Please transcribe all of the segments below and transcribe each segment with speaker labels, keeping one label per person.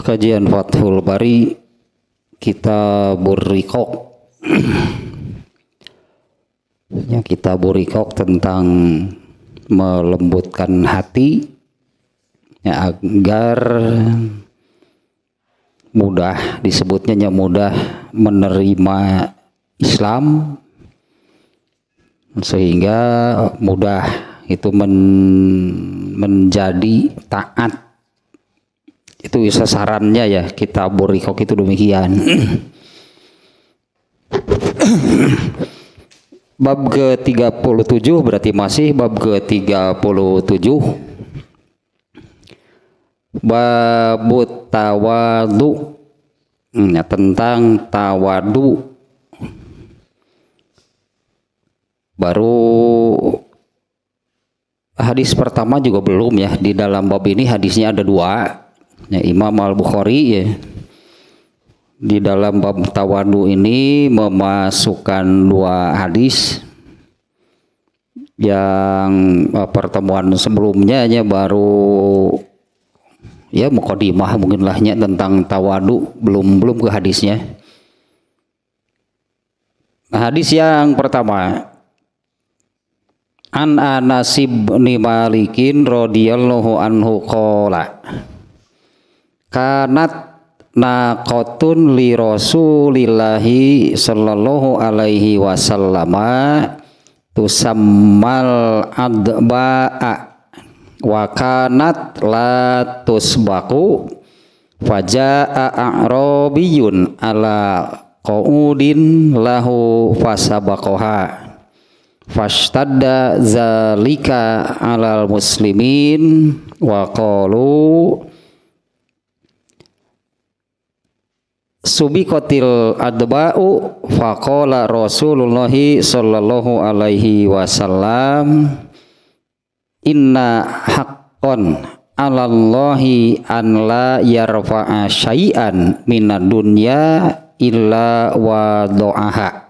Speaker 1: Kajian Fathul Bari Kitabur Riqaq. Ya, Kitabur Riqaq tentang melembutkan hati ya, agar mudah disebutnya mudah menerima Islam, sehingga mudah itu menjadi taat. Itu sasarannya ya, Kitabur Riqaq itu demikian. Bab ke-37 berarti masih bab ke-37. Babut tawadu, ya, tentang tawadu. Baru hadis pertama juga belum ya, di dalam bab ini hadisnya ada dua ya, Imam Al-Bukhari ya, di dalam bab tawadu ini memasukkan dua hadis. Yang pertemuan sebelumnya ya baru ya mukadimah mungkin lahnya tentang tawadu, belum ke hadisnya. Nah, hadis yang pertama, An Anas bin Malikin radhiyallahu anhu qala kanat naqatun li Rasulillahi sallallahu alaihi wasallama tusammal adba'a wa kanat la tusbaqu faja'a a'rabiyun ala qaudin lahu fasabaqaha fashtadda zalika alal muslimin wa qalu subiqatil adba'u faqala Rasulullah sallallahu alaihi wasallam inna haqqan 'alallahi an la yarfa'a syai'an minad dunya illa wado'ahu.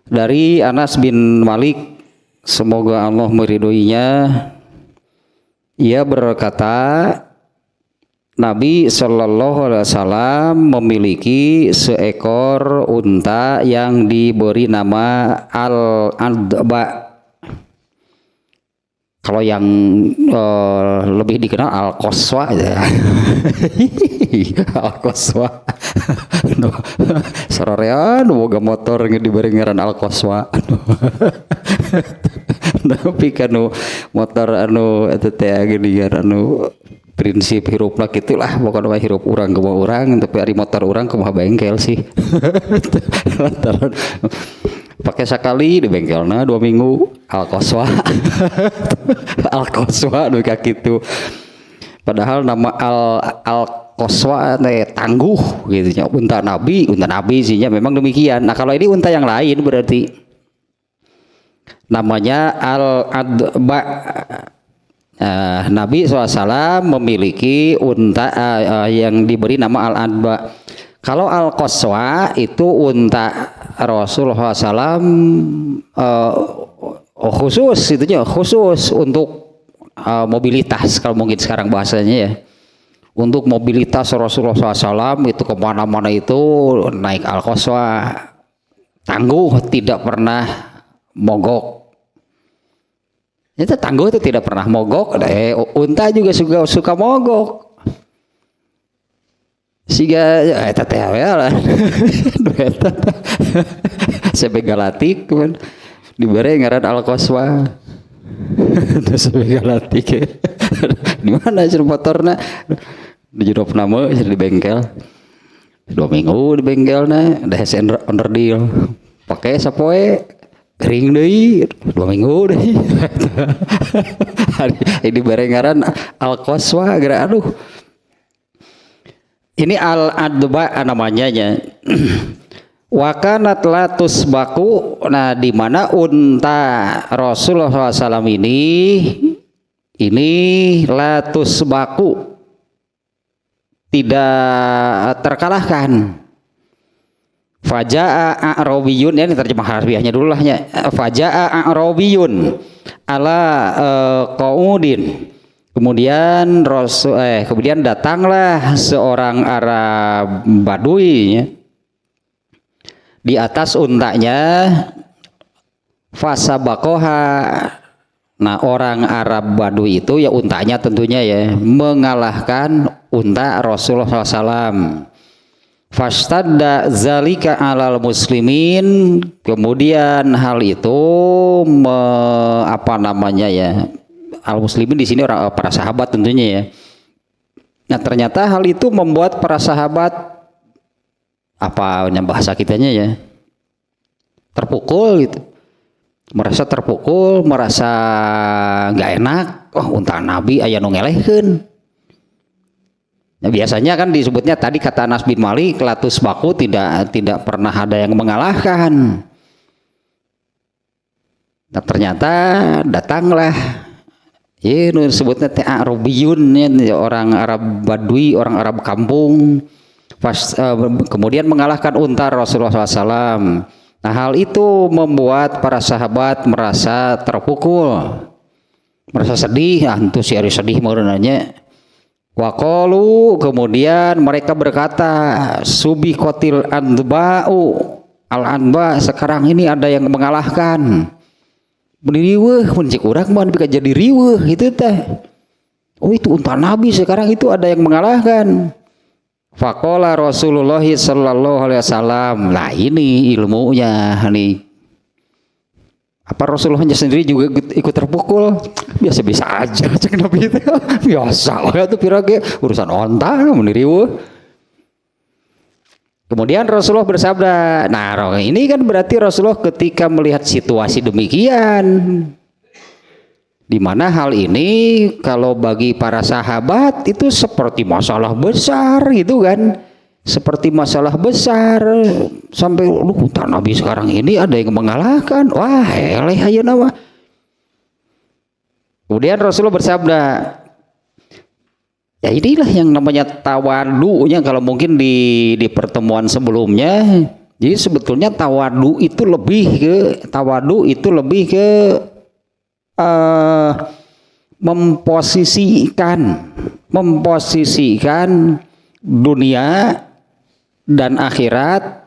Speaker 1: Dari Anas bin Malik, semoga Allah meridhoinya, ia berkata Nabi Shallallahu Alaihi Wasallam memiliki seekor unta yang diberi nama Al-Adba. Kalau yang lebih dikenal Al-Qaswa ya. Al-Qaswa. Sororean boga motor diberi ngaran Al-Qaswa. Tapi kanu motor anu eta teh gini anu prinsip hirupna gitulah, pokoknya hirup urang ke urang, tapi ari motor urang kumaha bengkel sih. Lantaran pakai sekali di bengkelna 2 minggu Al-Qaswa. Al-Qaswa nu kakitu. Padahal nama Al-Qaswa tangguh gitu nya, unta Nabi sihnya memang demikian. Nah, kalau ini unta yang lain berarti namanya Al-Adba. Nabi SAW memiliki unta yang diberi nama Al-Adba. Kalau Al-Qaswa itu unta Rasulullah SAW khusus untuk mobilitas, kalau mungkin sekarang bahasanya ya, untuk mobilitas Rasulullah SAW itu kemana-mana itu naik Al-Qaswa, tangguh, tidak pernah mogok. Itu tangguh itu tidak pernah mogok. Unta juga suka mogok. Siga eta teh lah. Eta sebegalatik kan dibere ngaran Al-Qaswa. Terus sebegalatik. Di mana sih motorna? Di jero nama di bengkel. 2 minggu di bengkelna, da hand under deal. Pakai sapoe kering deui 2 minggu deui. Ini barengaran Al-Qaswa gara aduh. Ini Al-Adba namanya ya. Wa kanat latus baku. Nah, di mana unta Rasulullah SAW ini latus baku, tidak terkalahkan. Faja'a a'rabiyun, ya ini terjemah harfiahnya dulu lah ya. Faja'a a'rabiyun ala qaudin. Kemudian datanglah seorang Arab Badui ya, di atas untanya. Fasabakoha. Nah, orang Arab Badui itu ya untanya tentunya ya mengalahkan unta Rasulullah SAW. Fastadda zalika alal muslimin. Kemudian hal itu al muslimin di sini orang para sahabat tentunya ya. Nah, ternyata hal itu membuat para sahabat bahasa kitanya ya terpukul gitu. Merasa terpukul, merasa nggak enak. Unta Nabi aya nu ngelehkeun. Nah, biasanya kan disebutnya tadi kata Anas bin Malik, latus baku, tidak pernah ada yang mengalahkan. Nah, ternyata datanglah disebutnya Arabiyun, orang Arab Badui, orang Arab kampung. Kemudian mengalahkan unta Rasulullah SAW. Nah, hal itu membuat para sahabat merasa terpukul, merasa sedih. Antu si ari sedih mau nanya. Waqalu, kemudian mereka berkata, subikotil anba'u, al-anba, sekarang ini ada yang mengalahkan. Riweuh mun cik urang mah bisa jadi riweuh gitu teh. Oh, itu unta Nabi, sekarang itu ada yang mengalahkan. Faqala Rasulullah sallallahu alaihi wasallam. Nah, ini ilmunya nih. Apa Rasulullahnya sendiri juga ikut terpukul? Biasa-biasa aja cek Nabi itu. Biasa lah tuh pirage urusan onta mun riweuh. Kemudian Rasulullah bersabda. Nah, ini kan berarti Rasulullah ketika melihat situasi demikian, di mana hal ini kalau bagi para sahabat itu seperti masalah besar gitu kan, seperti masalah besar sampai unta Nabi sekarang ini ada yang mengalahkan. Wah, eleh ayeuna mah. Kemudian Rasulullah bersabda, ya inilah yang namanya tawadunya. Kalau mungkin di pertemuan sebelumnya, jadi sebetulnya tawadu itu lebih ke memposisikan dunia dan akhirat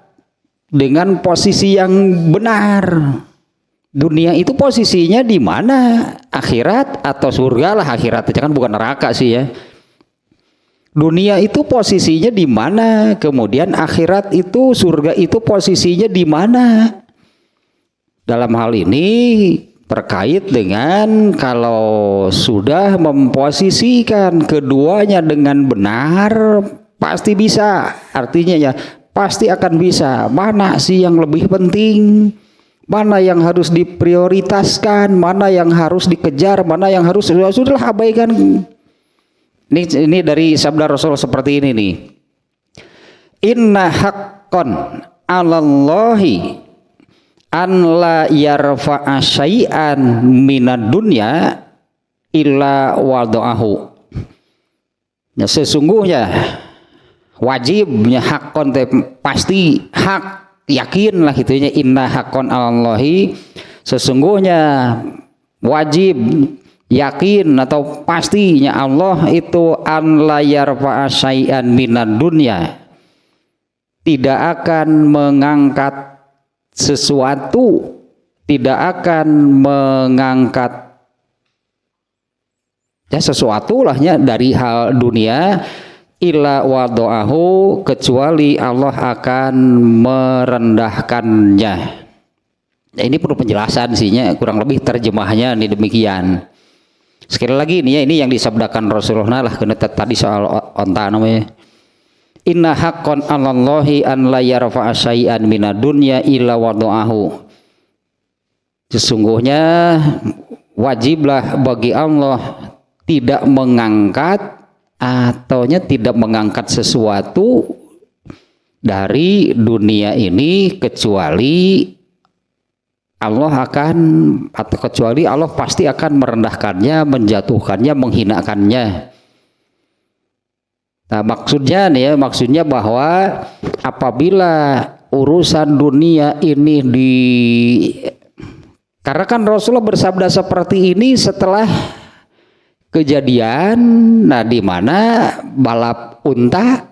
Speaker 1: dengan posisi yang benar. Dunia itu posisinya di mana? Akhirat atau surga lah. Akhirat itu kan bukan neraka sih ya. Dunia itu posisinya di mana? Kemudian akhirat itu, surga itu posisinya di mana? Dalam hal ini terkait dengan kalau sudah memposisikan keduanya dengan benar, pasti bisa. Artinya ya pasti akan bisa. Mana sih yang lebih penting? Mana yang harus diprioritaskan? Mana yang harus dikejar? Mana yang harus sudahlah abaikan. Ini dari sabda Rasul seperti ini nih. Inna haqqan 'alallahi an la yarfa'a syai'an minad dunya illa wada'ahu. Ya, sesungguhnya wajibnya hakon pasti hak, yakin lah gitu ya. Inna haqqan 'alallahi, sesungguhnya wajib, yakin atau pastinya Allah itu an la yarfa'a syai'an minad dunya, tidak akan mengangkat sesuatu, tidak akan mengangkat ya sesuatu lahnya dari hal dunia, illa wado'ahu, kecuali Allah akan merendahkannya. Ya, ini perlu penjelasan sihnya, kurang lebih terjemahnya ini demikian. Sekali lagi ini ya, ini yang disabdakan Rasulullah lah kena tadi soal onta namanya. Inna haqqan 'alallahi an la yarfa'a syai'an minad dunya illa wada'ahu. Sesungguhnya wajiblah bagi Allah tidak mengangkat tidak mengangkat sesuatu dari dunia ini kecuali Allah pasti akan merendahkannya, menjatuhkannya, menghinakannya. Nah, maksudnya bahwa apabila urusan dunia ini karena kan Rasulullah bersabda seperti ini setelah kejadian, nah di mana balap unta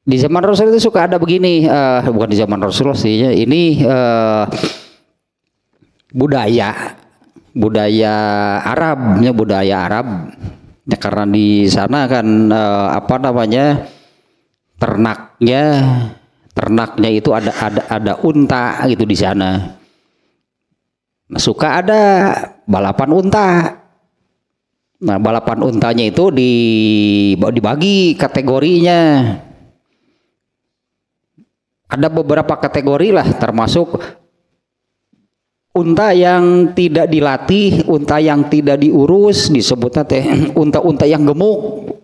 Speaker 1: di zaman Rasul itu suka ada begini, bukan di zaman Rasulullah sih, ini budaya Arabnya, budaya Arab ya, karena di sana kan ternaknya itu ada unta gitu di sana. Nah, suka ada balapan unta. Nah, balapan untanya itu dibagi kategorinya. Ada beberapa kategori lah, termasuk unta yang tidak dilatih, unta yang tidak diurus, disebutnya teh unta-unta yang gemuk,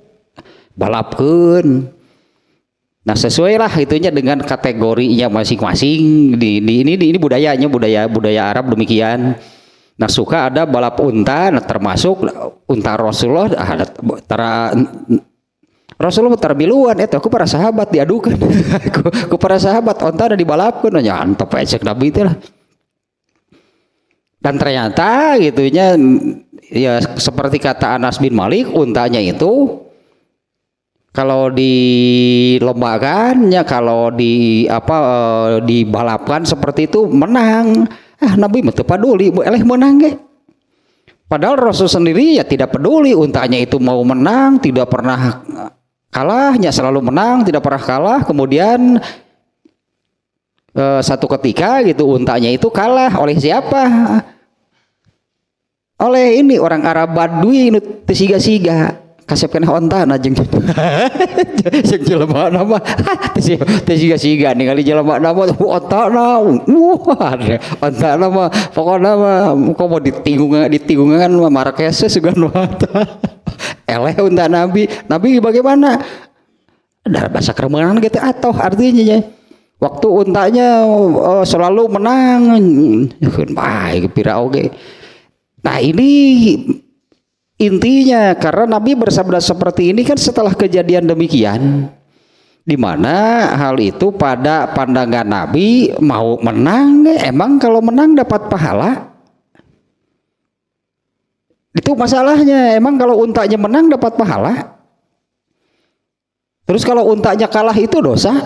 Speaker 1: balapkeun. Nah, sesuai lah itunya dengan kategorinya masing-masing. Ini budaya Arab demikian. Nah, suka ada balap unta, nah termasuk unta Rasulullah. Rasulullah terbiluan, aku para sahabat diadukan, ku para sahabat unta ada dibalapkeun, nya antep ecek Nabi teh lah. Dan ternyata gitunya ya seperti kata Anas bin Malik, untanya itu kalau dilombakan ya, kalau dibalapkan seperti itu menang. Nabi mah teu peduli eleh menang ge. Padahal Rasul sendiri ya tidak peduli untanya itu mau menang, tidak pernah kalahnya, selalu menang, tidak pernah kalah. Kemudian satu ketika gitu untanya itu kalah oleh siapa? Oleh ini orang Arab Badui nu teu siga-siga. Kasepkeun onta jeung jeung jelema nama teu siga-siga ningali jelema nama ontana onta nama pokona mah komo ditinggungan mah markese sugan mata eleh unta Nabi bagaimana ada bahasa keremenan gitu atau artinya ya waktu untanya selalu menang baik pira oge. Nah ini intinya karena Nabi bersabda seperti ini kan setelah kejadian demikian, di mana hal itu pada pandangan Nabi mau menang, emang kalau menang dapat pahala? Itu masalahnya, emang kalau untanya menang dapat pahala? Terus kalau untanya kalah itu dosa?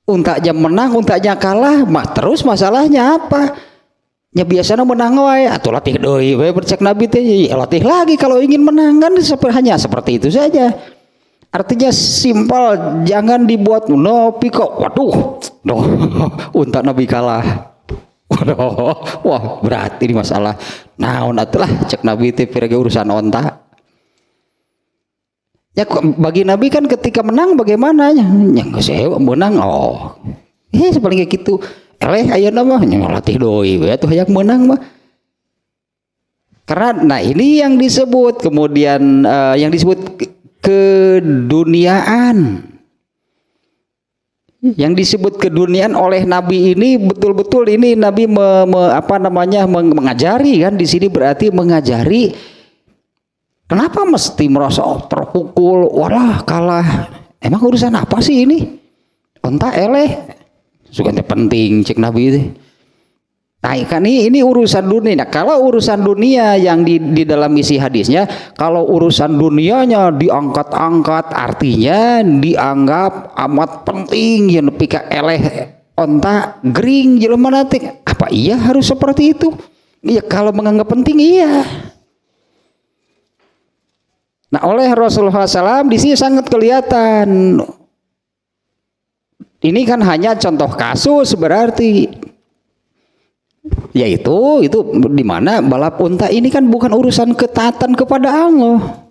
Speaker 1: Untanya menang, untanya kalah, terus masalahnya apa? Ya biasanya menang wae atuh latih deui we bercek Nabi teh, latih lagi kalau ingin menang kan hanya seperti itu saja. Artinya simpel, jangan dibuat nopi kok. Waduh, unta Nabi kalah. Waduh, wah berarti ini masalah. Naon atuh lah cek Nabi teh pirage urusan onta. Ya bagi Nabi kan ketika menang bagaimana nya? Nya geus menang sepaling kayak gitu. Eleh ayeuna mah latih doi we atuh hayang menang mah. Karena nah ini yang disebut kemudian yang disebut keduniaan. Yang disebut keduniaan oleh Nabi ini betul-betul ini Nabi mengajari kan di sini berarti mengajari kenapa mesti merasa terpukul, walah kalah. Emang urusan apa sih ini? Onta eleh sugante penting cek Nabi itu. Nah kan ini urusan dunia. Nah, kalau urusan dunia yang di dalam isi hadisnya, kalau urusan dunianya diangkat-angkat, artinya dianggap amat penting yang pika eleh onta gering jelema nanti. Apa iya harus seperti itu? Iya kalau menganggap penting iya. Nah oleh Rasulullah SAW di sini sangat kelihatan. Ini kan hanya contoh kasus berarti, yaitu itu di mana balap unta ini kan bukan urusan ketaatan kepada Allah.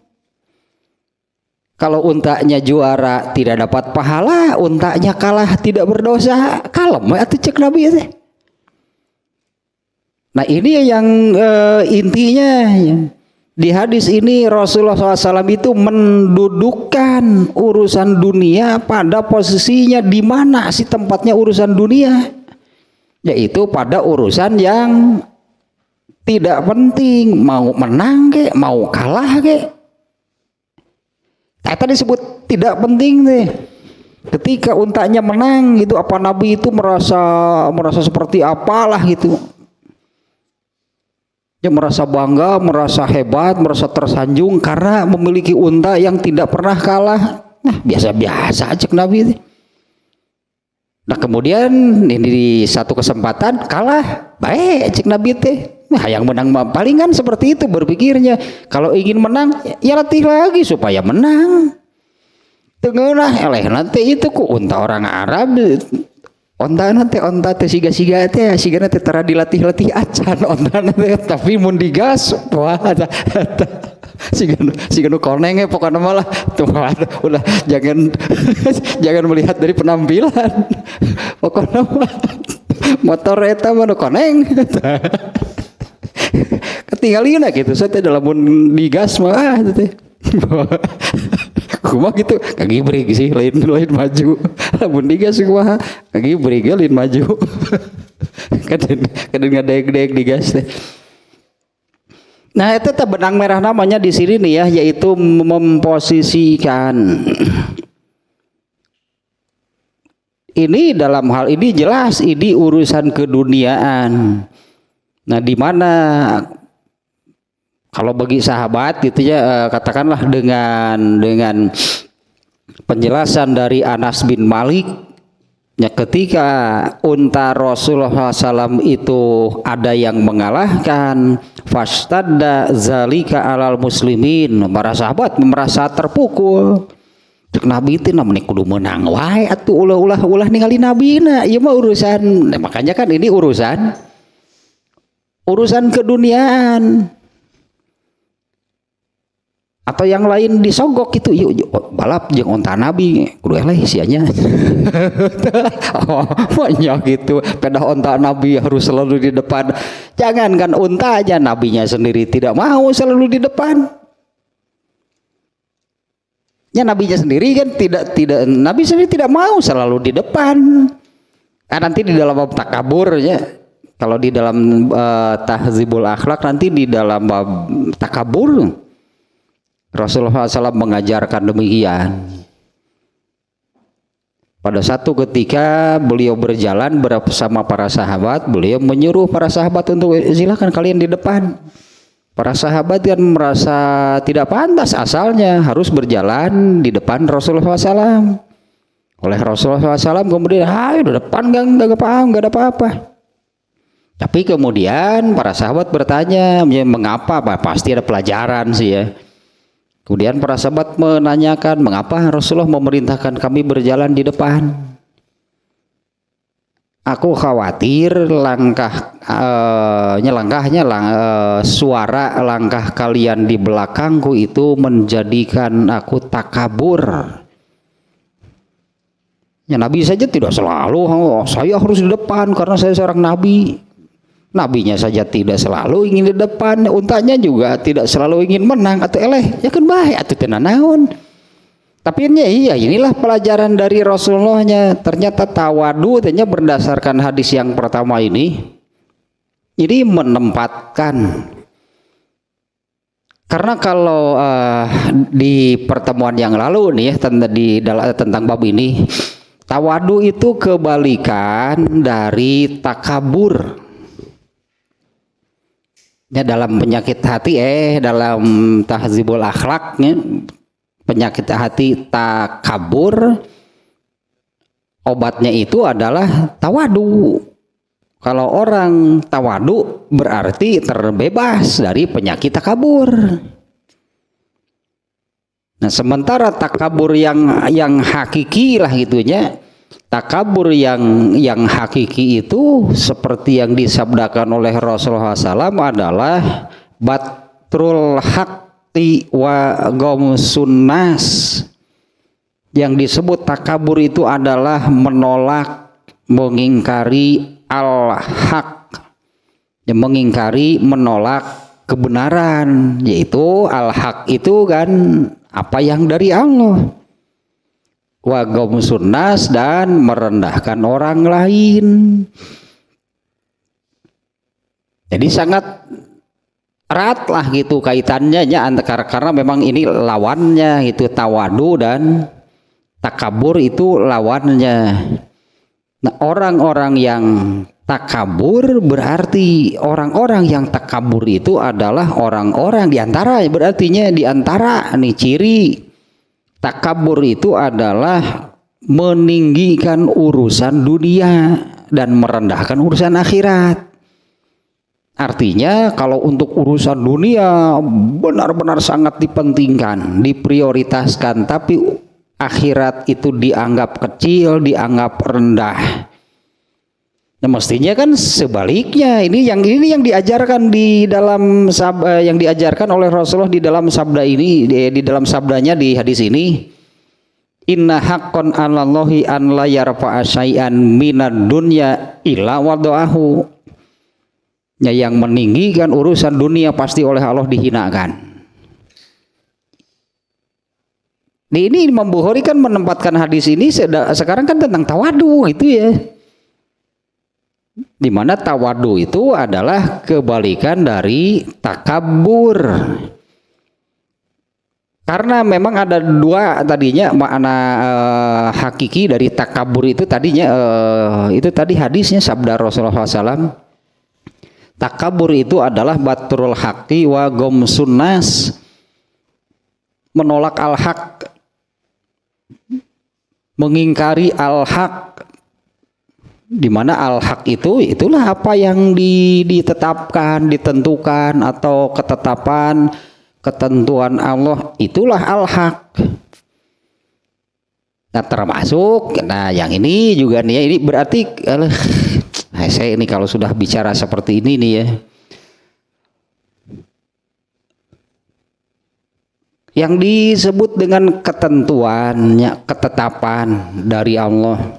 Speaker 1: Kalau untanya juara tidak dapat pahala, untanya kalah tidak berdosa, kalem atuh cek Nabi teh. Nah ini yang intinya. Di hadis ini Rasulullah SAW itu mendudukkan urusan dunia pada posisinya di mana sih tempatnya urusan dunia, yaitu pada urusan yang tidak penting, mau menang ke, mau kalah ke. Eta disebut tidak penting deh. Ketika untanya menang gitu, apa Nabi itu merasa seperti apalah gitu. Dia merasa bangga, merasa hebat, merasa tersanjung karena memiliki unta yang tidak pernah kalah. Nah, biasa-biasa aja Nabi. Nah, kemudian ini di satu kesempatan kalah, baik cek Nabi teh. Nah, yang menang palingan seperti itu berpikirnya. Kalau ingin menang, ya latih lagi supaya menang. Tengah eleh nanti itu ku unta orang Arab. Onta teh siga-siga teh siga teh tara dilatih-latih acan onta teh tapi mun digas wah siga nu koneng pokoknya malah tuh udah jangan jangan melihat dari penampilan pokoknya motor eta mah nu koneng ketinggalin gitu saya teh dalam mun digas mah teh kumaha gitu kagibrig sih lain maju lamun digas kumaha kagibrig lain maju kadang ngadeg-deg digas teh. Nah itu benang merah namanya di sini nih ya, yaitu memposisikan. Ini dalam hal ini jelas ini urusan keduniaan. Nah di mana kalau bagi sahabat gitu ya katakanlah dengan penjelasan dari Anas bin Malik ya, ketika unta Rasulullah SAW itu ada yang mengalahkan fastadda zalika alal muslimin, para sahabat merasa terpukul. Cek Nabi itu namanya kudu menang wae atuh ulah ningali nabina ieu mah urusan. Nah, makanya kan ini urusan keduniaan. Atau yang lain disogok gitu yuk balap jeung onta Nabi kudu eleh sianya oh banyak gitu pedah onta Nabi harus selalu di depan, jangankan unta aja nabinya sendiri tidak mau selalu di depan ya, nabinya sendiri kan tidak nabi sendiri tidak mau selalu di depan. Nanti di dalam bab takabur ya, kalau di dalam tahzibul akhlak nanti di dalam bab takabur Rasulullah SAW mengajarkan demikian. Pada satu ketika beliau berjalan bersama para sahabat, beliau menyuruh para sahabat untuk silakan kalian di depan. Para sahabat yang merasa tidak pantas asalnya harus berjalan di depan Rasulullah SAW. Oleh Rasulullah SAW kemudian, ayo di depan gak ada apa-apa. Tapi kemudian para sahabat bertanya, mengapa? Pasti ada pelajaran sih ya. Kemudian para sahabat menanyakan mengapa Rasulullah memerintahkan kami berjalan di depan. Aku khawatir suara langkah kalian di belakangku itu menjadikan aku takabur. Ya Nabi saja tidak selalu saya harus di depan karena saya seorang nabi. Nabinya saja tidak selalu ingin di depan, untanya juga tidak selalu ingin menang atau eleh, ya kan baik atau tenan naon. Tapi iya inilah pelajaran dari Rasulullahnya. Ternyata tawadu ternyata berdasarkan hadis yang pertama ini menempatkan. Karena kalau di pertemuan yang lalu nih ya tentang bab ini, tawadu itu kebalikan dari takabur. Ya, dalam penyakit hati dalam tahzibul akhlaknya penyakit hati takabur, obatnya itu adalah tawadu. Kalau orang tawadu berarti terbebas dari penyakit takabur. Nah sementara takabur yang hakiki lah gitunya, takabur yang hakiki itu seperti yang disabdakan oleh Rasulullah SAW adalah batrul hakti wa gomsun nas. Yang disebut takabur itu adalah menolak, mengingkari al-haq, mengingkari, menolak kebenaran, yaitu al-haq itu kan apa yang dari Allah. Wa gomsun nas, dan merendahkan orang lain. Jadi sangat erat lah gitu kaitannya karena memang ini lawannya itu tawadu dan takabur itu lawannya. Nah, orang-orang yang takabur berarti orang-orang yang takabur itu adalah orang-orang diantara berartinya diantara nih ciri takabur itu adalah meninggikan urusan dunia dan merendahkan urusan akhirat. Artinya kalau untuk urusan dunia benar-benar sangat dipentingkan, diprioritaskan, tapi akhirat itu dianggap kecil, dianggap rendah. Nah, mestinya kan sebaliknya. Ini yang diajarkan di dalam yang diajarkan oleh Rasulullah di dalam sabda ini, di dalam sabdanya di hadis ini. Inna haqqan 'alallahi an la yarfa'a syai'an minad dunya illa wada'ahu. Ya, yang meninggikan urusan dunia pasti oleh Allah dihinakan. Ini Imam Bukhari kan menempatkan hadis ini sekarang kan tentang tawadu itu ya. Dimana tawadu itu adalah kebalikan dari takabur. Karena memang ada dua tadinya makna hakiki dari takabur itu tadinya itu tadi hadisnya sabda Rasulullah SAW. Takabur itu adalah batrul haqi wa gomsun nas, menolak al-haq, mengingkari al-haq. Di mana al-haq itulah apa yang ditetapkan, ditentukan atau ketetapan ketentuan Allah, itulah al-haq. Nah, termasuk yang ini juga nih ya, ini berarti saya ini kalau sudah bicara seperti ini nih ya, yang disebut dengan ketentuannya, ketetapan dari Allah,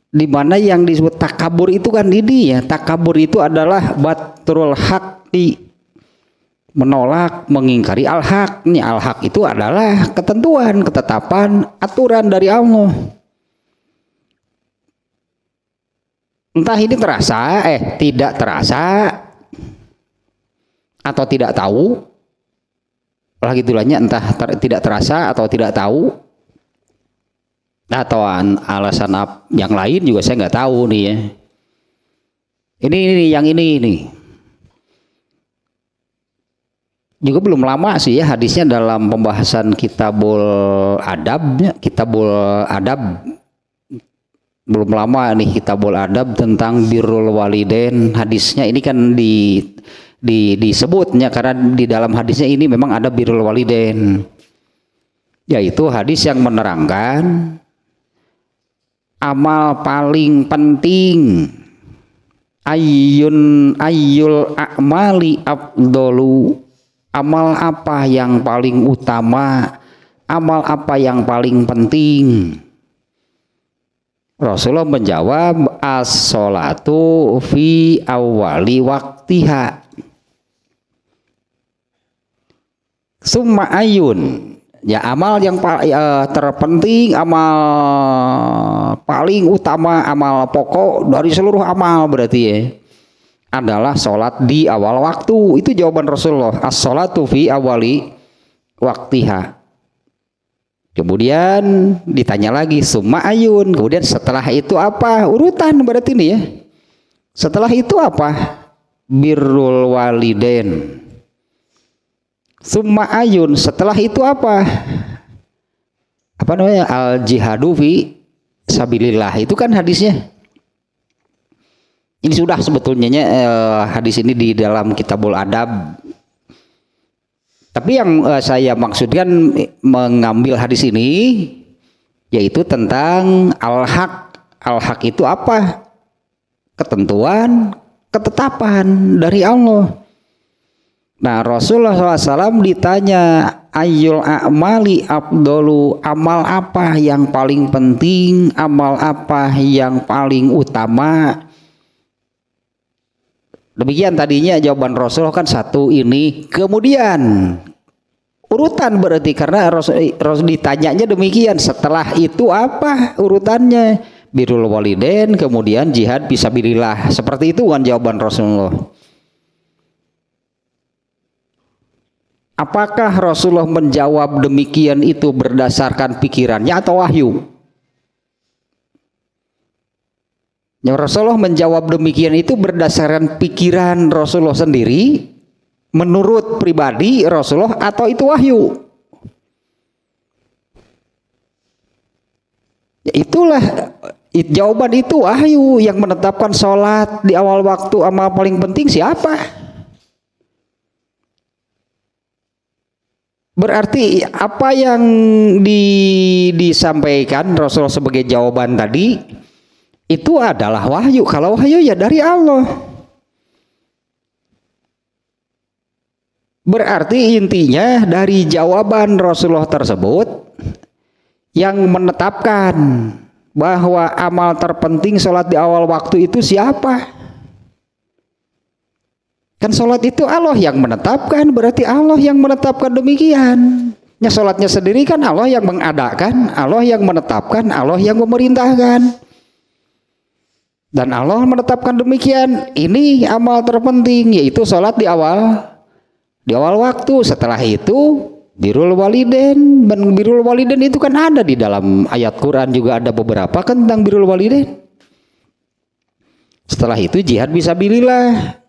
Speaker 1: di mana yang disebut takabur itu kan ini ya, takabur itu adalah batrul haqqi, menolak, mengingkari al-haq. Nih al-haq itu adalah ketentuan, ketetapan, aturan dari Allah. Entah ini terasa, tidak terasa, atau tidak tahu, lah gitulannya, entah tidak terasa atau tidak tahu, atau alasan yang lain juga saya nggak tahu nih ya. Ini yang ini juga belum lama sih ya hadisnya dalam pembahasan kitabul adab belum lama nih, kitabul adab tentang birrul walidain. Hadisnya ini kan disebutnya karena di dalam hadisnya ini memang ada birrul walidain, yaitu hadis yang menerangkan amal paling penting, ayyul a'mali afdolu, amal apa yang paling utama, amal apa yang paling penting. Rasulullah menjawab as-sholatu fi awwali waktiha summa ayun. Ya, amal yang terpenting, amal paling utama, amal pokok dari seluruh amal berarti ya, adalah sholat di awal waktu. Itu jawaban Rasulullah, as-sholatu fi awali waktiha. Kemudian ditanya lagi summa ayun, kemudian setelah itu apa? Urutan berarti ini ya. Setelah itu apa? Birrul walidain. Summa ayun, setelah itu apa? Apa namanya? Al jihadu fi sabilillah. Itu kan hadisnya. Ini sudah sebetulnya hadis ini di dalam kitabul adab. Tapi yang saya maksudkan mengambil hadis ini yaitu tentang al-haq. Al-haq itu apa? Ketentuan, ketetapan dari Allah. Nah, Rasulullah SAW ditanya ayyul a'mali afdolu, amal apa yang paling penting, amal apa yang paling utama. Demikian tadinya jawaban Rasulullah kan satu ini, kemudian urutan berarti karena Rasul ditanyanya demikian, setelah itu apa urutannya? birrul walidain, kemudian jihad fisabilillah. Seperti itu kan jawaban Rasulullah. Apakah Rasulullah menjawab demikian itu berdasarkan pikirannya atau wahyu? Ya, Rasulullah menjawab demikian itu berdasarkan pikiran Rasulullah sendiri, menurut pribadi Rasulullah, atau itu wahyu? Ya, itulah jawaban itu wahyu. Yang menetapkan sholat di awal waktu amal paling penting siapa? Berarti apa yang disampaikan Rasulullah sebagai jawaban tadi itu adalah wahyu. Kalau wahyu ya dari Allah. Berarti intinya dari jawaban Rasulullah tersebut yang menetapkan bahwa amal terpenting sholat di awal waktu itu siapa? Kan sholat itu Allah yang menetapkan, berarti Allah yang menetapkan demikian. Ya, sholatnya sendiri kan Allah yang mengadakan, Allah yang menetapkan, Allah yang memerintahkan. Dan Allah menetapkan demikian, ini amal terpenting, yaitu sholat di awal waktu. Setelah itu birrul walidain. Dan birrul walidain itu kan ada di dalam ayat Quran, juga ada beberapa kan tentang birrul walidain. Setelah itu jihad fisabilillah.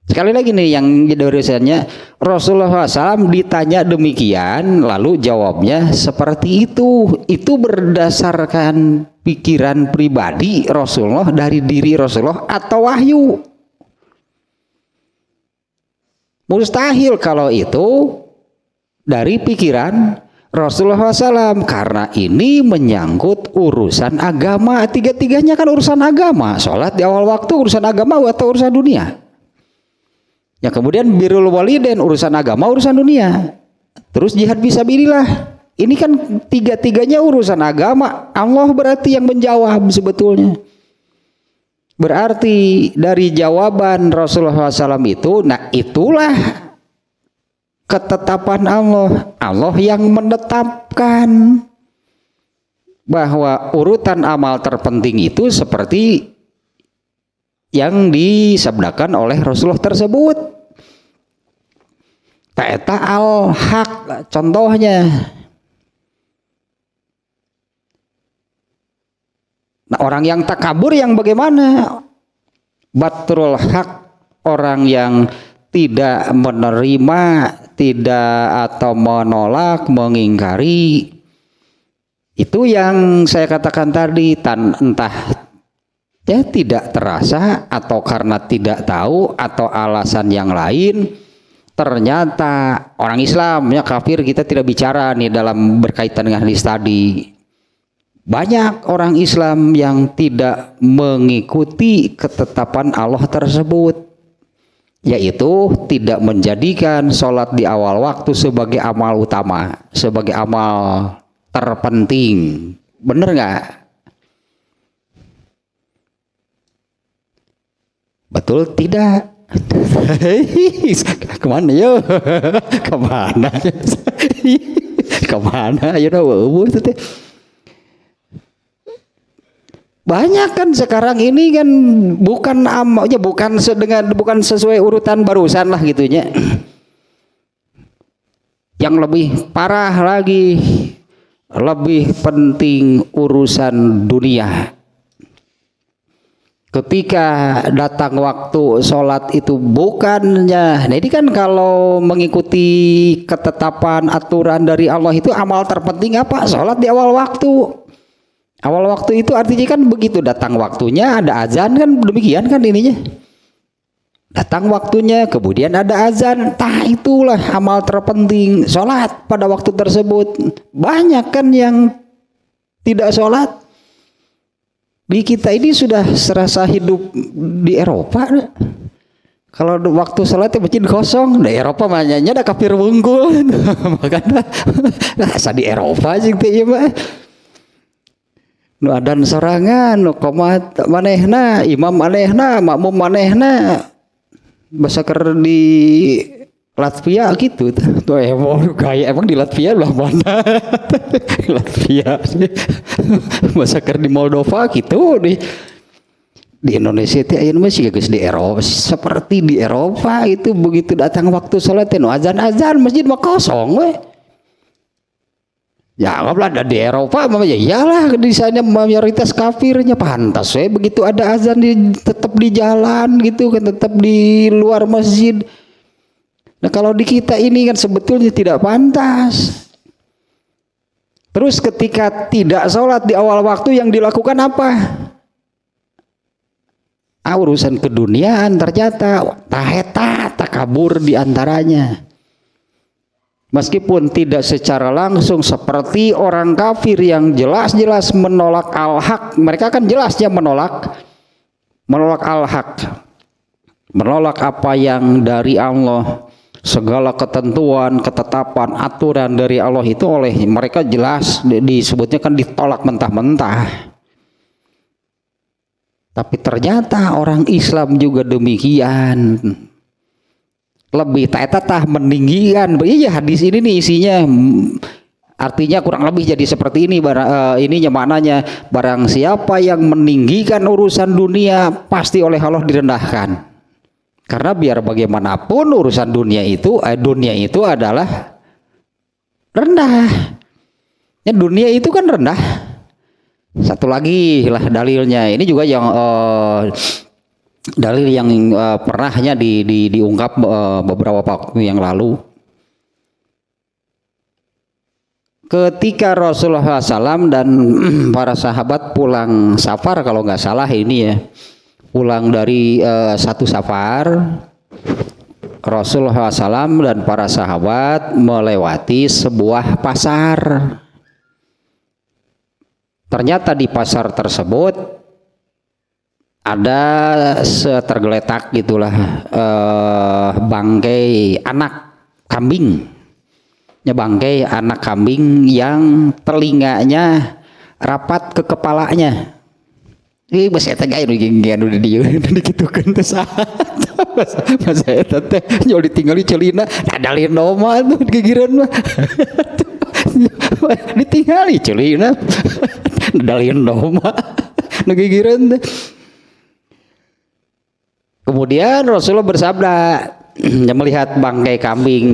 Speaker 1: Sekali lagi nih yang jadi urusannya, Rasulullah SAW ditanya demikian lalu jawabnya seperti itu berdasarkan pikiran pribadi Rasulullah, dari diri Rasulullah, atau wahyu? Mustahil kalau itu dari pikiran Rasulullah SAW, karena ini menyangkut urusan agama. Tiga-tiganya kan urusan agama. Sholat di awal waktu urusan agama atau urusan dunia? Ya, kemudian birrul walidain urusan agama, urusan dunia. Terus jihad fisabilillah. Ini kan tiga-tiganya urusan agama. Allah berarti yang menjawab sebetulnya. Berarti dari jawaban Rasulullah SAW itu, nah itulah ketetapan Allah. Allah yang menetapkan bahwa urutan amal terpenting itu seperti yang disabdakan oleh Rasulullah tersebut. Ta'eta al-haq contohnya. Nah, orang yang takabur yang bagaimana? Batrul haq, orang yang tidak menerima, tidak atau menolak, mengingkari. Itu yang saya katakan tadi, entah ya tidak terasa atau karena tidak tahu atau alasan yang lain, ternyata orang Islam, ya kafir kita tidak bicara nih dalam berkaitan dengan hadis tadi. Banyak orang Islam yang tidak mengikuti ketetapan Allah tersebut, yaitu tidak menjadikan sholat di awal waktu sebagai amal utama, sebagai amal terpenting. Bener nggak? Betul tidak? Kemana yo? Kemana? Kemana? Ya udah teh. Banyak kan sekarang ini kan bukan amalnya, bukan sesuai urutan barusan lah gitunya. Yang lebih parah lagi, lebih penting urusan dunia. Ketika datang waktu sholat itu bukannya, nah ini kan kalau mengikuti ketetapan aturan dari Allah itu amal terpenting apa? Sholat di awal waktu. Awal waktu itu artinya kan begitu datang waktunya ada azan kan, demikian kan ininya. Datang waktunya kemudian ada azan, itulah amal terpenting, sholat pada waktu tersebut. Banyak kan yang tidak sholat. Di kita ini sudah serasa hidup di Eropa. Kalau waktu sholatnya masjid kosong, di Eropa makanya ada kafir wunggul. Makanya asa di Eropa sih ya Pak. Nu adan sorangan, nu qomat manehna, imam manehna, makmum manehna. Basa keur di Latvia gitu tuh emang gaya emang di Latvia lah mana Latvia masaker di Moldova gitu di Indonesia itu ayeuna masih guys di Eropa seperti di Eropa itu begitu datang waktu sholat azan masjid mah kosong we. Ya anggaplah ada di Eropa ya iyalah di sana mayoritas kafirnya pantas we begitu ada azan tetap di jalan gitu kan tetap di luar masjid. Nah kalau di kita ini kan sebetulnya tidak pantas. Terus ketika tidak sholat di awal waktu yang dilakukan apa? Urusan keduniaan ternyata taheta takabur diantaranya. Meskipun tidak secara langsung seperti orang kafir yang jelas-jelas menolak al-haq. Mereka kan jelasnya menolak al-haq. Menolak apa yang dari Allah. Segala ketentuan, ketetapan, aturan dari Allah itu oleh mereka jelas disebutnya kan ditolak mentah-mentah. Tapi ternyata orang Islam juga demikian. Lebih tah meninggikan. Iya hadis ini nih isinya artinya kurang lebih jadi seperti ini ininya maknanya barang siapa yang meninggikan urusan dunia pasti oleh Allah direndahkan. Karena biar bagaimanapun urusan dunia itu adalah rendah. Ya, dunia itu kan rendah. Satu lagi lah dalilnya. Ini juga yang dalil yang pernahnya diungkap beberapa waktu yang lalu. Ketika Rasulullah SAW dan para sahabat pulang safar kalau nggak salah ini ya. Pulang dari satu safar, Rasulullah SAW dan para sahabat melewati sebuah pasar. Ternyata di pasar tersebut ada tergeletak gitulah bangkai anak kambing. Ya, bangkai anak kambing yang telinganya rapat ke kepalanya. Bahasa eta gawe nu genggean udah di dikitukeun teh saha. Bahasa eta teh nyol ditinggali celina nadalin doma tuh gigireun mah. Ditinggali celina nadalin doma nu gigireun teh. Kemudian Rasulullah bersabda yang melihat bangkai kambing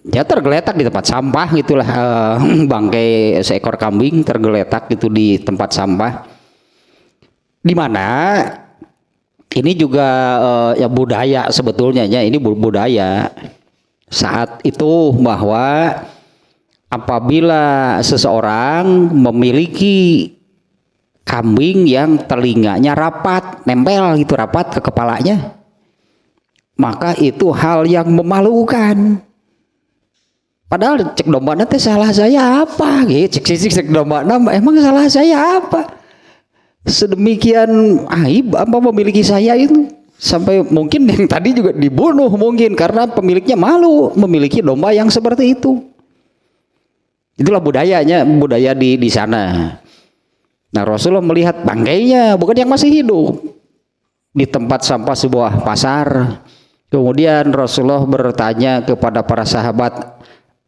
Speaker 1: ya tergeletak di tempat sampah gitulah bangkai seekor kambing tergeletak itu di tempat sampah. Di mana ini juga ya budaya sebetulnya ya ini budaya saat itu bahwa apabila seseorang memiliki kambing yang telinganya rapat nempel gitu rapat ke kepalanya maka itu hal yang memalukan. Padahal cek domba teh salah saya apa gitu cek domba emang salah saya apa sedemikian aib apa memiliki saya itu sampai mungkin yang tadi juga dibunuh mungkin karena pemiliknya malu memiliki domba yang seperti itu. Itulah budaya di sana. Nah Rasulullah melihat bangkainya bukan yang masih hidup di tempat sampah sebuah pasar. Kemudian Rasulullah bertanya kepada para sahabat,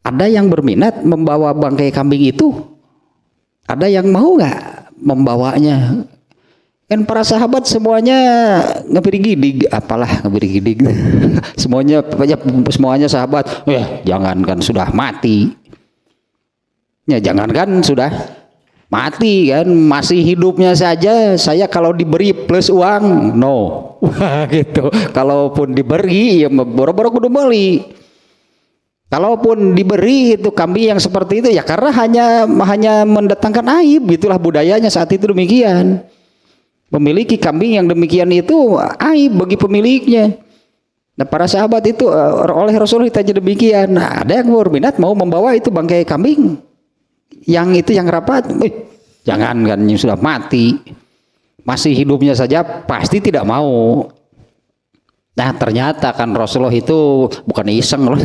Speaker 1: ada yang berminat membawa bangkai kambing itu? Ada yang mau nggak membawanya? Kan para sahabat semuanya ngebiri gidig semuanya sahabat jangankan sudah mati kan masih hidupnya saja saya kalau diberi plus uang no gitu kalaupun diberi ya boro-boro kudu beli. Kalaupun diberi itu kambing yang seperti itu ya karena hanya mendatangkan aib gitulah budayanya saat itu demikian. Memiliki kambing yang demikian itu aib bagi pemiliknya. Nah para sahabat itu oleh Rasulullah ditanya demikian. Nah, ada yang berminat mau membawa itu bangkai kambing yang itu yang rapat. Jangan kan yang sudah mati masih hidupnya saja pasti tidak mau. Nah ternyata kan Rasulullah itu bukan iseng loh.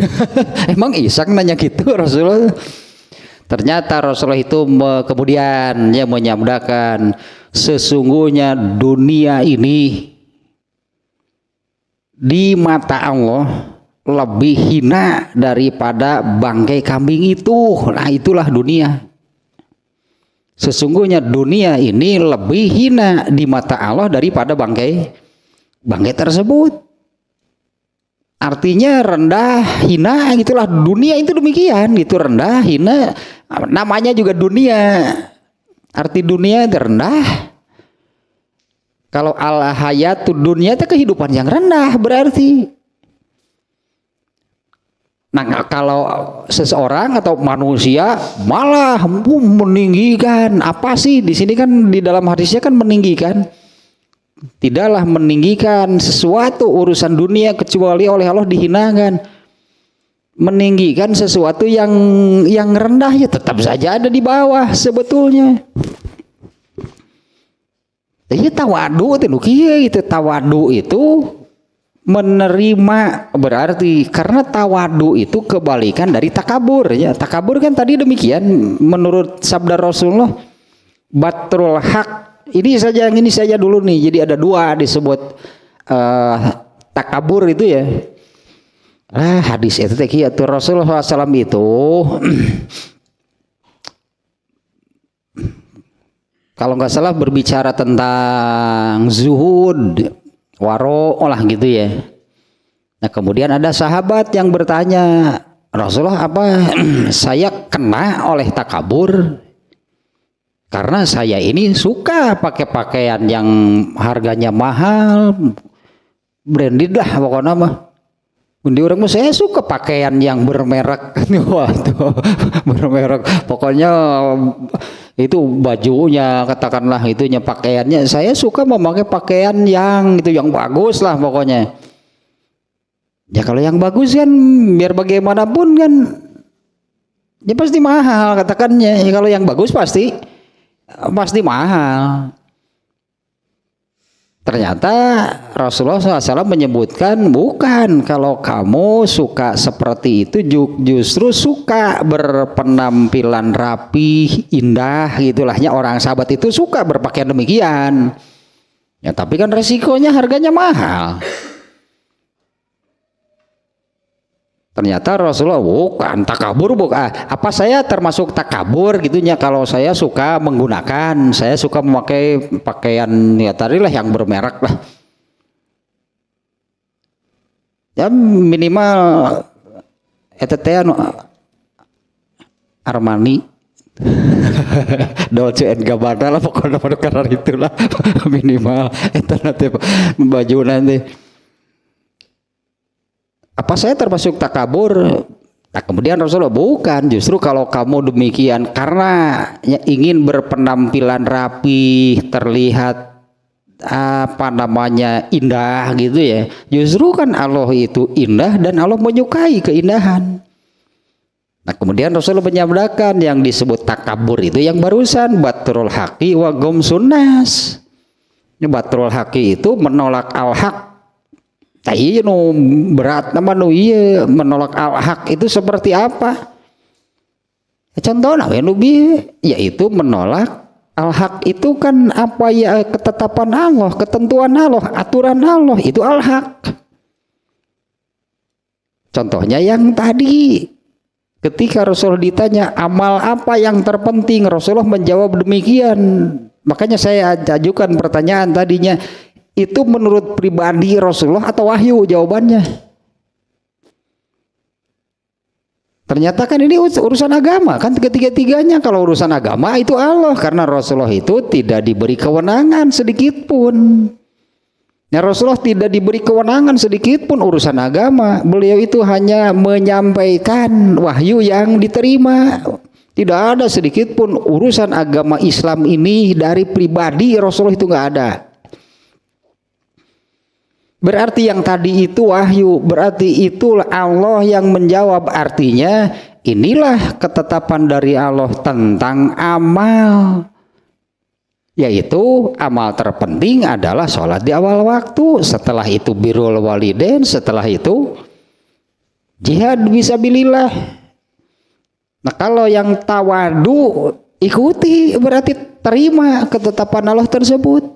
Speaker 1: Emang iseng nanya gitu Rasulullah. Ternyata Rasulullah itu kemudian menyabdakan sesungguhnya dunia ini di mata Allah lebih hina daripada bangkai kambing itu. Nah, itulah dunia. Sesungguhnya dunia ini lebih hina di mata Allah daripada bangkai tersebut. Artinya rendah, hina, gitulah dunia itu demikian, gitu, rendah, hina, namanya juga dunia. Arti dunia itu rendah. Kalau al hayatud dunia itu kehidupan yang rendah berarti. Nah, kalau seseorang atau manusia malah meninggikan, apa sih di sini kan di dalam hadisnya kan meninggikan. Tidaklah meninggikan sesuatu urusan dunia kecuali oleh Allah dihinakan. Meninggikan sesuatu yang rendah ya tetap saja ada di bawah sebetulnya. Jadi tawadu itu tawadu itu menerima, berarti karena tawadu itu kebalikan dari takabur ya. Takabur kan tadi demikian menurut sabda Rasulullah, batrul haq. Ini saja dulu nih. Jadi ada dua disebut takabur itu ya. Hadis itu teh Rasulullah SAW itu kalau nggak salah berbicara tentang zuhud, waro lah gitu ya. Nah, kemudian ada sahabat yang bertanya, Rasulullah, apa saya kena oleh takabur? Karena saya ini suka pakai pakaian yang harganya mahal, branded lah pokoknya mah. Di orang saya suka pakaian yang bermerek, bermerek. Pokoknya itu bajunya, katakanlah itunya pakaiannya. Saya suka memakai pakaian yang itu yang bagus lah pokoknya. Ya kalau yang bagus kan biar bagaimanapun kan ya pasti mahal katakannya. Ya, kalau yang bagus pasti mahal. Ternyata Rasulullah SAW menyebutkan bukan, kalau kamu suka seperti itu justru suka berpenampilan rapi, indah gitulahnya. Orang sahabat itu suka berpakaian demikian. Ya tapi kan resikonya harganya mahal. Ternyata Rasulullah bukan takabur, bukan. Apa saya termasuk takabur gitunya kalau saya suka menggunakan, saya suka memakai pakaian ya tadilah yang bermerek lah. Ya minimal teh Armani, Dolce & Gabbana lah pokoknya pada itulah minimal itu nanti baju nanti. Apa saya termasuk takabur? Nah, kemudian Rasulullah bukan, justru kalau kamu demikian karena ingin berpenampilan rapi, terlihat apa namanya indah gitu ya. Justru kan Allah itu indah dan Allah menyukai keindahan. Nah, kemudian Rasulullah menyabdakan yang disebut takabur itu yang barusan, batrul haqi wa ghamsun nas. Batrul haqi itu menolak al-haq. Iya no berat nama no iya menolak al-haq itu seperti apa? Contohnya yaitu menolak al-haq itu kan apa ya, ketetapan Allah, ketentuan Allah, aturan Allah, itu al-haq. Contohnya yang tadi ketika Rasulullah ditanya amal apa yang terpenting, Rasulullah menjawab demikian. Makanya saya ajukan pertanyaan tadinya, itu menurut pribadi Rasulullah atau wahyu? Jawabannya ternyata kan ini urusan agama kan, ketiga-tiganya. Kalau urusan agama itu Allah, karena Rasulullah itu tidak diberi kewenangan sedikit pun. Ya, Rasulullah tidak diberi kewenangan sedikit pun urusan agama. Beliau itu hanya menyampaikan wahyu yang diterima. Tidak ada sedikit pun urusan agama Islam ini dari pribadi Rasulullah itu nggak ada. Berarti yang tadi itu wahyu, berarti itulah Allah yang menjawab. Artinya inilah ketetapan dari Allah tentang amal, yaitu amal terpenting adalah sholat di awal waktu, setelah itu birrul walidain, setelah itu jihad fisabilillah. Nah, kalau yang tawadu ikuti, berarti terima ketetapan Allah tersebut.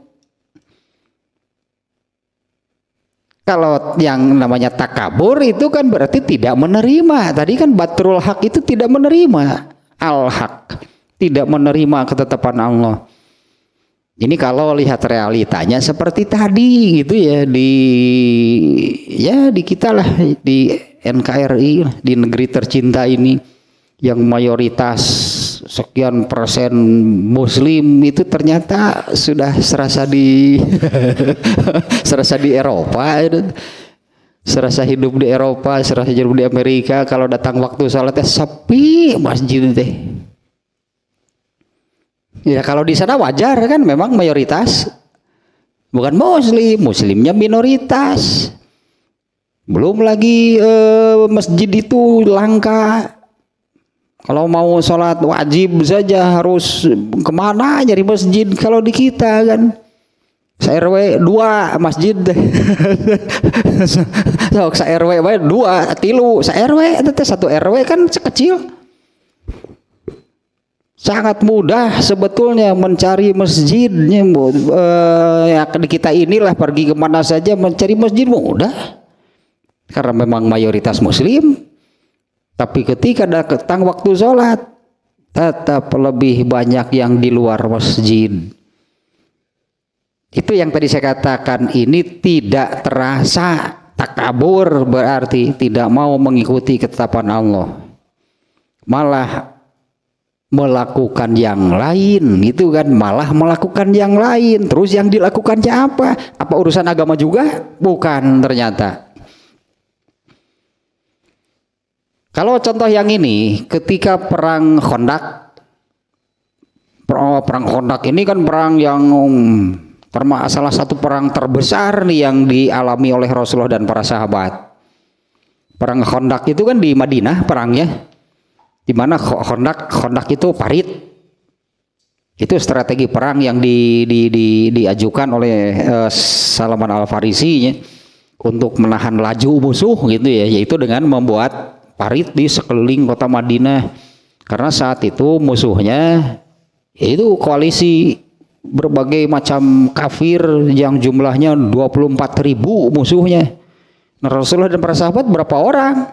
Speaker 1: Kalau yang namanya takabur itu kan berarti tidak menerima. Tadi kan batrul hak itu tidak menerima al-haq, tidak menerima ketetapan Allah. Ini kalau lihat realitanya seperti tadi gitu ya, di kita lah, di NKRI, di negeri tercinta ini yang mayoritas sekian persen muslim itu ternyata sudah serasa di serasa di Eropa, serasa hidup di Eropa, serasa hidup di Amerika. Kalau datang waktu salatnya sepi masjid teh. Ya kalau di sana wajar kan, memang mayoritas bukan muslim, muslimnya minoritas. Belum lagi masjid itu langka. Kalau mau sholat wajib saja harus kemana nyari masjid. Kalau di kita kan se-RW 2 masjid sok se-RW 2 3 se-RW, satu RW kan sekecil. Sangat mudah sebetulnya mencari masjidnya. Ya, di kita inilah pergi kemana saja mencari masjid mudah karena memang mayoritas muslim. Tapi ketika datang waktu sholat tetap lebih banyak yang di luar masjid. Itu yang tadi saya katakan, ini tidak terasa takabur, berarti tidak mau mengikuti ketetapan Allah, malah melakukan yang lain gitu kan, malah melakukan yang lain. Terus yang dilakukannya apa? Apa urusan agama juga? Bukan ternyata. Kalau contoh yang ini, ketika perang Khandaq, perang Khandaq ini kan perang yang salah satu perang terbesar nih yang dialami oleh Rasulullah dan para sahabat. Perang Khandaq itu kan di Madinah perangnya, di mana Khandaq itu parit. Itu strategi perang yang diajukan oleh Salman Al-Farisi untuk menahan laju musuh gitu ya, yaitu dengan membuat parit di sekeliling kota Madinah. Karena saat itu musuhnya itu koalisi berbagai macam kafir yang jumlahnya 24.000 musuhnya. Nah, Rasulullah dan para sahabat berapa orang?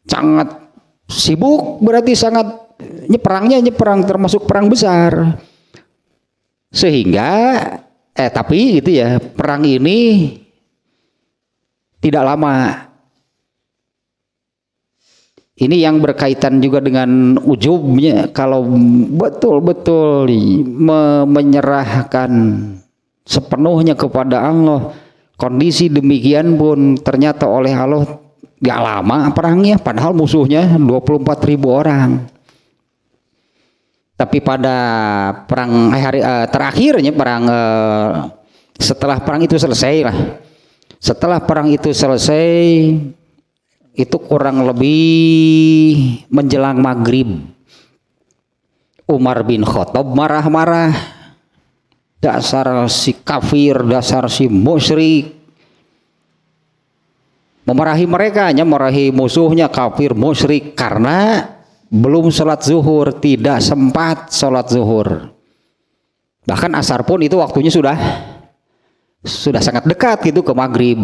Speaker 1: Sangat sibuk, berarti sangat perang termasuk perang besar. Sehingga tapi gitu ya, perang ini tidak lama. Ini yang berkaitan juga dengan ujubnya. Kalau betul-betul menyerahkan sepenuhnya kepada Allah, kondisi demikian pun ternyata oleh Allah gak lama perangnya, padahal musuhnya 24.000 orang. Tapi pada perang terakhirnya perang setelah perang itu selesai lah. Setelah perang itu selesai, itu kurang lebih menjelang maghrib, Umar bin Khattab marah-marah. Dasar si kafir, dasar si musyrik. Memarahi mereka, marahi musuhnya kafir musyrik karena belum sholat zuhur, tidak sempat sholat zuhur. Bahkan asar pun itu waktunya sudah sangat dekat gitu ke maghrib.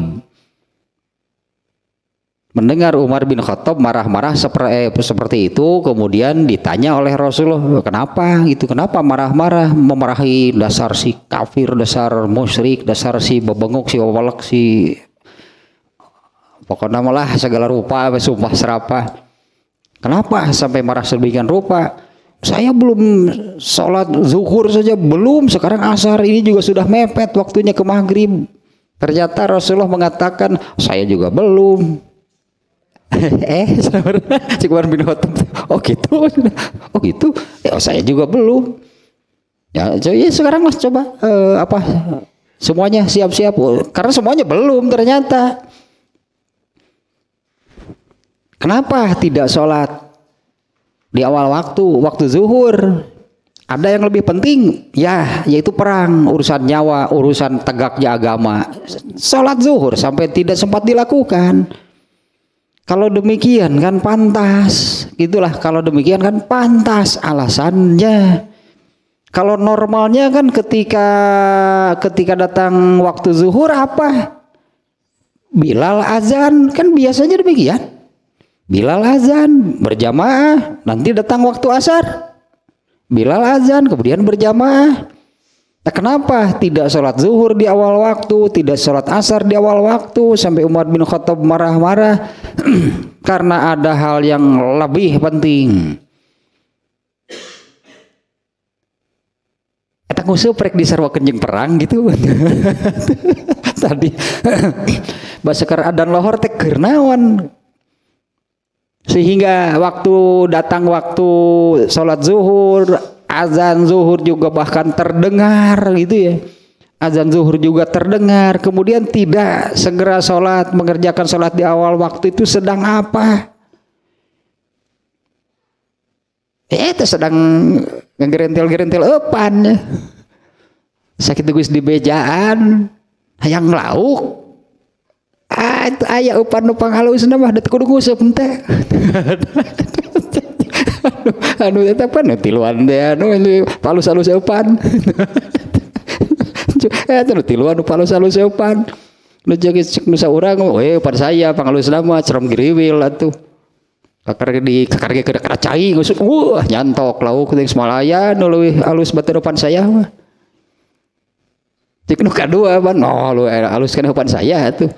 Speaker 1: Mendengar Umar bin Khattab marah-marah seperti itu, kemudian ditanya oleh Rasulullah, kenapa gitu, kenapa marah-marah, memarahi dasar si kafir, dasar musyrik, dasar si bebenguk, si wawalak, si pokoknya malah segala rupa, sumpah serapah. Kenapa sampai marah sedemikian rupa? Saya belum sholat zuhur saja belum, sekarang asar ini juga sudah mepet waktunya ke maghrib. Ternyata Rasulullah mengatakan, saya juga belum. Si Umar bin Khattab, oh gitu, ya saya juga belum. Ya sekarang mas coba semuanya siap-siap, karena semuanya belum ternyata. Kenapa tidak sholat di awal waktu zuhur? Ada yang lebih penting, yaitu perang, urusan nyawa, urusan tegaknya agama. Sholat zuhur sampai tidak sempat dilakukan. Kalau demikian kan pantas, itulah kalau demikian kan pantas alasannya. Kalau normalnya kan ketika datang waktu zuhur apa? Bilal azan, kan biasanya demikian. Bilal azan berjamaah, nanti datang waktu asar. Bilal azan kemudian berjamaah. Nah, kenapa tidak sholat zuhur di awal waktu, tidak sholat asar di awal waktu, sampai Umar bin Khattab marah-marah? Karena ada hal yang lebih penting. Eta ngusup rek disarwakeun jeung perang gitu. Tadi basekar adan lohor teh keur naon? Sehingga datang waktu sholat zuhur, azan zuhur juga bahkan terdengar gitu ya. Azan zuhur juga terdengar, kemudian tidak segera sholat, mengerjakan sholat di awal waktu itu sedang apa? Itu sedang ngegerentil-gerentil epan ya. Sakit geus di bejaan, hayang lauk. Itu aya upan nu panghalusna mah da kudu nguseup teh. Anu eta pan tiluan teh anu palus-halus upan. Eta nu tiluan nu palus-halus upan. Nu jeung cek nu saurang we upan saya panghalusna mah cerem giriwil atuh. Kakarge kada cai ngusuk nyantok lauk teh Himalaya nu leuwih alus batur upan saya mah. Cek nu kadua ban lu alus kana upan saya atuh.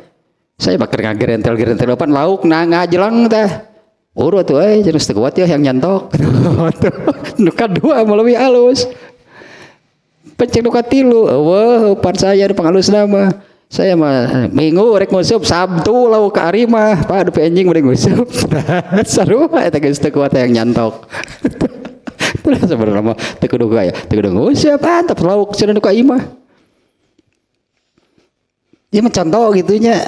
Speaker 1: Saya bakal ngagerentel depan lauk ngajelang teh urut tuh jangan kuat ya yang nyantok. Nuka dua melalui halus pencet nuka tilu upan saya di panghalus nama saya mah minggu rek ngusup Sabtu lauk ke Arima pak ada penjing mereka ngusup seru eta geus teu kuat yang nyantok. Terus sebenarnya mah teu kudu gaya teu kudu ngusup tapi lauk cenah nuka imah ieu mah contoh gitunya.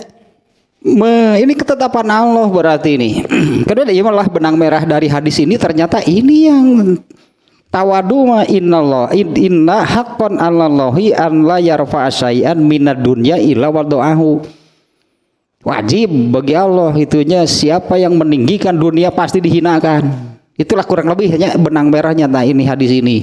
Speaker 1: Ini ketetapan Allah berarti ini. Kedua dia malah benang merah dari hadis ini ternyata ini yang tawadu ma inna haqqan 'alallahi an la yarfa'a syai'an minad dunya illa wada'ahu. Wajib bagi Allah itunya siapa yang meninggikan dunia pasti dihinakan. Itulah kurang lebihnya benang merahnya ini hadis ini.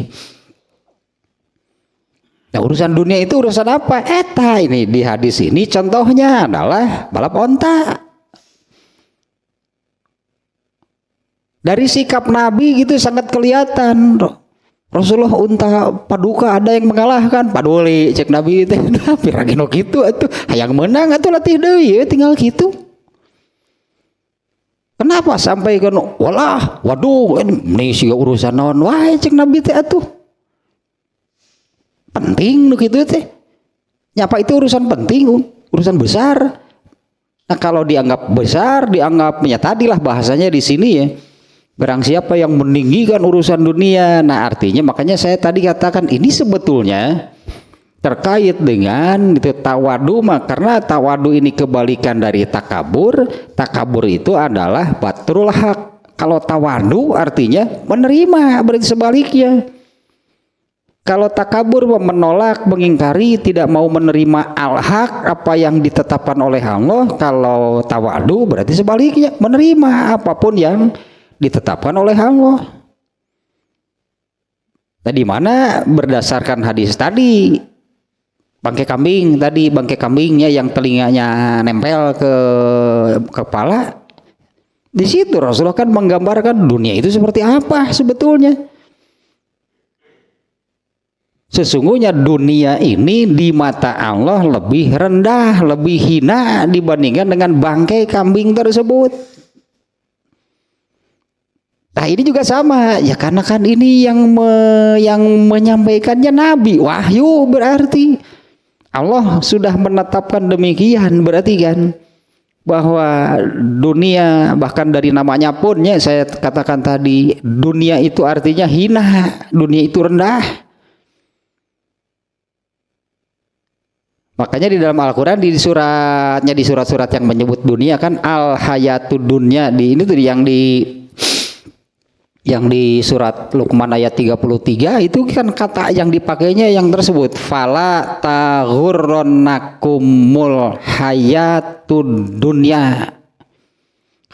Speaker 1: Nah, urusan dunia itu urusan apa? Eta ini di hadis ini contohnya adalah balap onta. Dari sikap Nabi gitu sangat kelihatan. Rasulullah unta paduka ada yang mengalahkan, paduli cek Nabi teh. Tapi ragino kitu atuh, hayang menang atuh latih deui tinggal kitu. Kenapa sampai kan waduh ini sih urusan naon wae cek Nabi teh atuh. Penting nu kitu teh. Nyapa itu urusan penting, urusan besar. Nah, kalau dianggap besar, dianggapnya tadilah bahasanya di sini ya. Barang siapa yang meninggikan urusan dunia. Nah, artinya makanya saya tadi katakan ini sebetulnya terkait dengan itu tawadu mah karena tawadu ini kebalikan dari takabur. Takabur itu adalah batrul haq. Kalau tawadu artinya menerima, berarti sebaliknya. Kalau takabur menolak, mengingkari, tidak mau menerima al-haq apa yang ditetapkan oleh Allah. Kalau tawadu berarti sebaliknya, menerima apapun yang ditetapkan oleh Allah. Nah, di mana berdasarkan hadis tadi bangkai kambingnya yang telinganya nempel ke kepala. Di situ Rasulullah kan menggambarkan dunia itu seperti apa sebetulnya. Sesungguhnya dunia ini di mata Allah lebih rendah, lebih hina dibandingkan dengan bangkai kambing tersebut. Nah, ini juga sama ya karena kan ini yang menyampaikannya Nabi wahyu berarti Allah sudah menetapkan demikian berarti kan bahwa dunia bahkan dari namanya pun ya saya katakan tadi dunia itu artinya hina, dunia itu rendah. Makanya di dalam Al-Quran di surat-surat yang menyebut dunia kan al hayatud dunya di ini tuh yang di surat Luqman ayat 33 itu kan kata yang dipakainya yang tersebut fala taghurrannakumul hayatud dunya.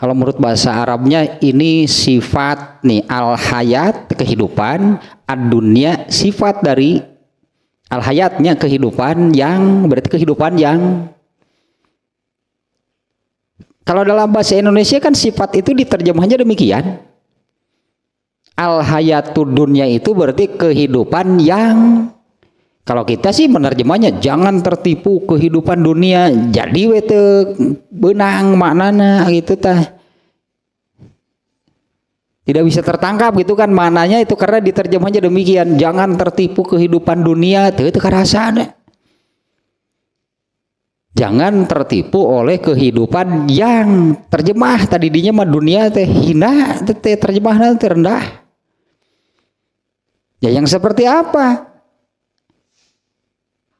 Speaker 1: Kalau menurut bahasa Arabnya ini sifat nih al hayat kehidupan ad-dunya sifat dari al-hayatnya kehidupan yang berarti kehidupan yang kalau dalam bahasa Indonesia kan sifat itu diterjemahnya demikian. Al-hayatud dunya itu berarti kehidupan yang kalau kita sih menerjemahnya jangan tertipu kehidupan dunia. Jadi wete benang maknana gitu tah. Tidak bisa tertangkap gitu kan maknanya itu karena diterjemahnya demikian. Jangan tertipu kehidupan dunia itu kerasaan. Jangan tertipu oleh kehidupan yang terjemah tadi dinya mah dunia teh hina teh terjemahna teh rendah. Ya yang seperti apa?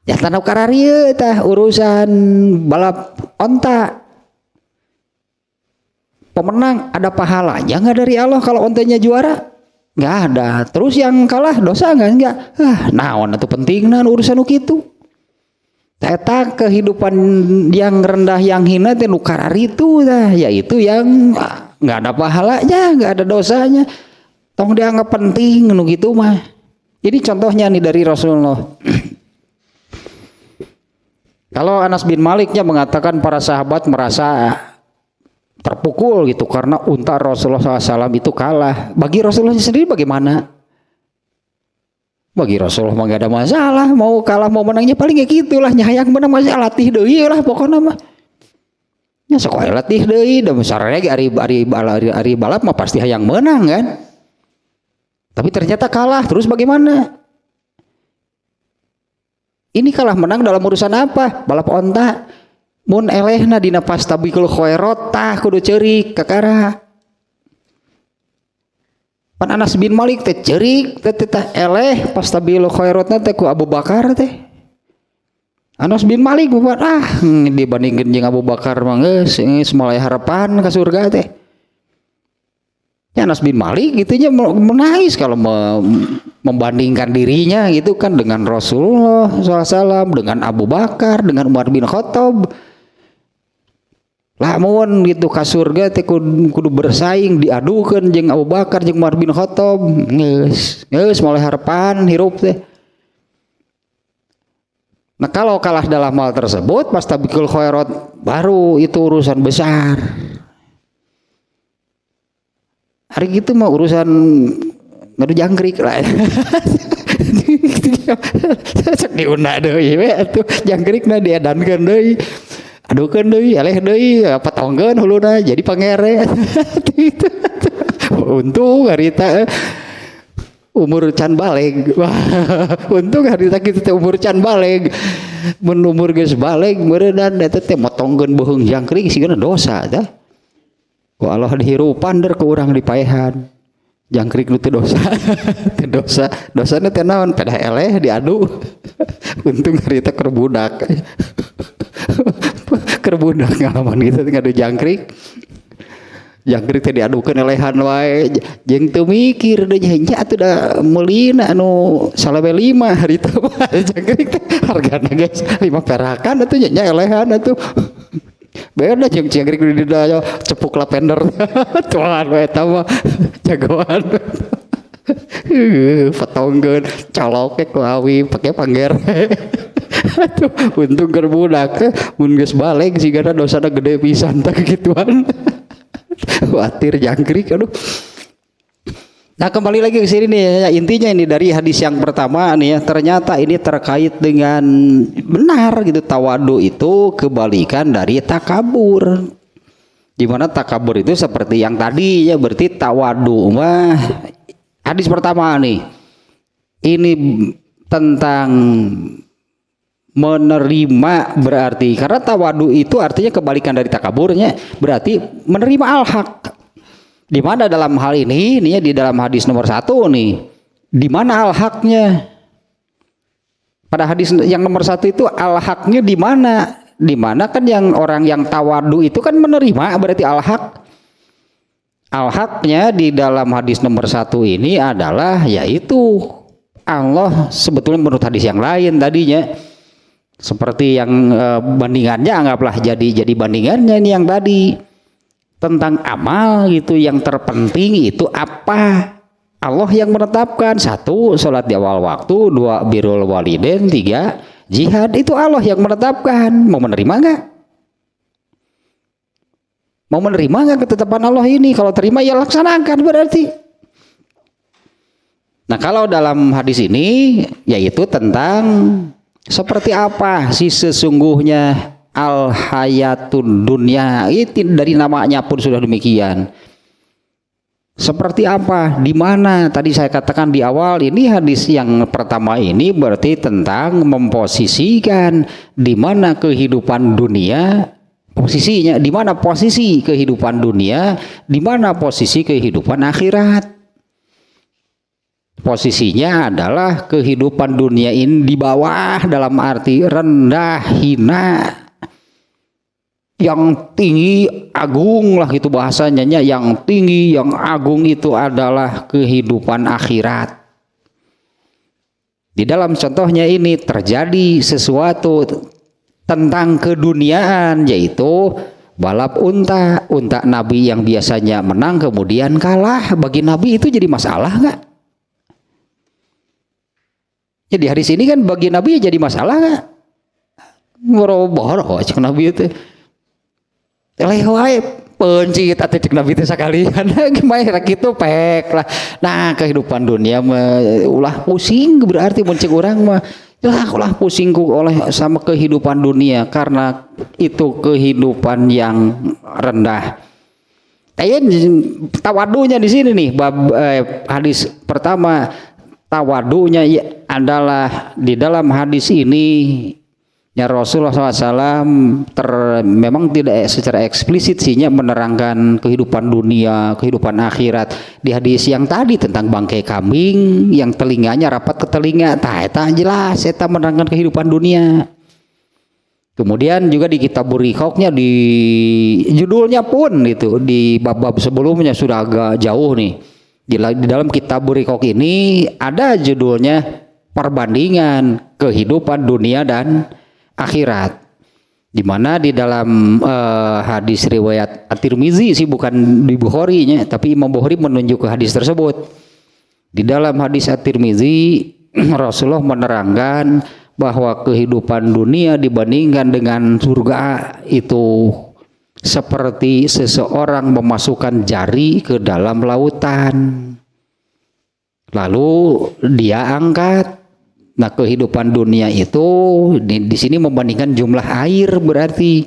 Speaker 1: Ya tanah kararieu tah urusan balap onta. Pemenang ada pahalanya nggak dari Allah kalau ontanya juara? Nggak ada. Terus yang kalah dosa nggak? Naon atuh pentingna urusan nu kitu. Eta kehidupan yang rendah yang hina teh nu kararitu tah, yaitu yang nggak ada pahalanya, nggak ada dosanya. Tong dianggap penting nu gitu mah. Jadi contohnya nih dari Rasulullah. Kalau Anas bin Maliknya mengatakan para sahabat merasa terpukul gitu karena unta Rasulullah SAW itu kalah. Bagi Rasulullah sendiri bagaimana? Bagi Rasulullah mah gak ada masalah, mau kalah mau menangnya paling kayak gitulah, nyayang menang masih latih deui lah pokoknya mah. Nya sok wae latih deui, da sareng ari balap mah pasti hayang menang kan. Tapi ternyata kalah, terus bagaimana? Ini kalah menang dalam urusan apa? Balap onta. Mun elehna dina pastabikul khairat tah kudu ceurik kakara. Pan Anas bin Malik teh ceurik teh eleh pastabikul khairatna teh ku Abu Bakar teh. Anas bin Malik buat dibandingkeun jeung Abu Bakar mah geus mulai harapan ka surga teh. Ya Anas bin Malik gitunya menangis kalau membandingkan dirinya gitu kan dengan Rasulullah SAW, dengan Abu Bakar, dengan Umar bin Khattab. Lamun gitu ka surga teh kudu bersaing diadukeun jeung Abu Bakar jeung Umar bin Khattab. Geus mulai harapan hirup teh. Nah kalau kalah dalam hal tersebut pastabikul khairat baru itu urusan besar. Hari gitu mah urusan ngadu jangkrik lah. Cek diunda deui we atuh jangkrikna diedankeun deui. Adukeun deui, eleh deui, patongkeun huluna jadi pangere. Untung harita umur can baleg. Wah, untung harita kitu teh umur can baleg. Mun umur geus baleg meureunna eta teh motongkeun beuheung jangkrik sigana dosa tah. Wah Allah dihirupan der ke urang dipaehan. Jangkrik nu teu dosa. Teu dosa. Dosana teh naon? Pedah eleh diadu. Untung harita keur budak. Keur budak ngalaman gitu ngadu jangkrik. Jangkrik teh diadukeun elehan wae. Jeung teu mikir deui nya atuh da meulina anu 5 harita mah jangkrik teh hargana geus 5 perakan atuh nya elehan atuh. Beda jeung jangkrik di daya cepuk lavender. Tuan we eta mah jagoan. Patongkeun colok ku awi pake pangger. Atuh untung keur budak mun geus baleg sigana dosana gede pisan tah kituan. Khawatir jangkrik aduh. Nah kembali lagi ke sini nih ya, intinya ini dari hadis yang pertama nih ya, ternyata ini terkait dengan benar gitu, tawadu itu kebalikan dari takabur. Dimana takabur itu seperti yang tadi ya, berarti tawadu mah hadis pertama nih ini tentang menerima, berarti karena tawadu itu artinya kebalikan dari takaburnya, berarti menerima al-haq. Di mana dalam hal ini nih di dalam hadis nomor 1 nih, di mana al-haqnya? Pada hadis yang nomor 1 itu al-haqnya di mana? Di mana kan yang orang yang tawadu itu kan menerima, berarti al-haq. Al-haqnya di dalam hadis nomor 1 ini adalah yaitu Allah, sebetulnya menurut hadis yang lain tadinya seperti yang bandingannya anggaplah jadi bandingannya ini yang tadi tentang amal gitu, yang terpenting itu apa? Allah yang menetapkan. 1, sholat di awal waktu. 2, birrul walidain. 3, jihad. Itu Allah yang menetapkan. Mau menerima nggak? Mau menerima nggak ketetapan Allah ini? Kalau terima ya laksanakan berarti. Nah kalau dalam hadis ini yaitu tentang seperti apa sih sesungguhnya al hayatun dunya. Itu dari namanya pun sudah demikian. Seperti apa? Di mana? Tadi saya katakan di awal ini hadis yang pertama ini berarti tentang memposisikan di mana kehidupan dunia. Posisinya di mana posisi kehidupan dunia, di mana posisi kehidupan akhirat. Posisinya adalah kehidupan dunia ini di bawah dalam arti rendah, hina. Yang tinggi, agung lah itu bahasanya. Yang tinggi, yang agung itu adalah kehidupan akhirat. Di dalam contohnya ini terjadi sesuatu tentang keduniaan, yaitu balap unta. Unta Nabi yang biasanya menang kemudian kalah. Bagi Nabi itu jadi masalah nggak? Jadi hari ini kan bagi Nabi jadi masalah nggak? Boro-boro cek Nabi itu lewai pencit atau cek Nabi itu sekalian gimana gitu pek lah. Nah kehidupan dunia ulah pusing berarti mencek orang mah lah pusingku oleh sama kehidupan dunia karena itu kehidupan yang rendah. Tawadunya di sini nih hadis pertama tawadunya adalah di dalam hadis ini ya Rasulullah SAW memang tidak secara eksplisit sihnya menerangkan kehidupan dunia, kehidupan akhirat. Di hadis yang tadi tentang bangkai kambing yang telinganya rapat ke telinga, tak jelas eta menerangkan kehidupan dunia. Kemudian juga di kitab Buriqoqnya di judulnya pun itu di bab-bab sebelumnya sudah agak jauh nih. Di dalam kitab Buriqoq ini ada judulnya perbandingan kehidupan dunia dan akhirat, di mana di dalam hadis riwayat At-Tirmizi sih bukan di Bukhari-nya, tapi Imam Bukhari menunjuk ke hadis tersebut. Di dalam hadis At-Tirmizi Rasulullah menerangkan bahwa kehidupan dunia dibandingkan dengan surga itu seperti seseorang memasukkan jari ke dalam lautan lalu dia angkat. Nah kehidupan dunia itu di sini membandingkan jumlah air, berarti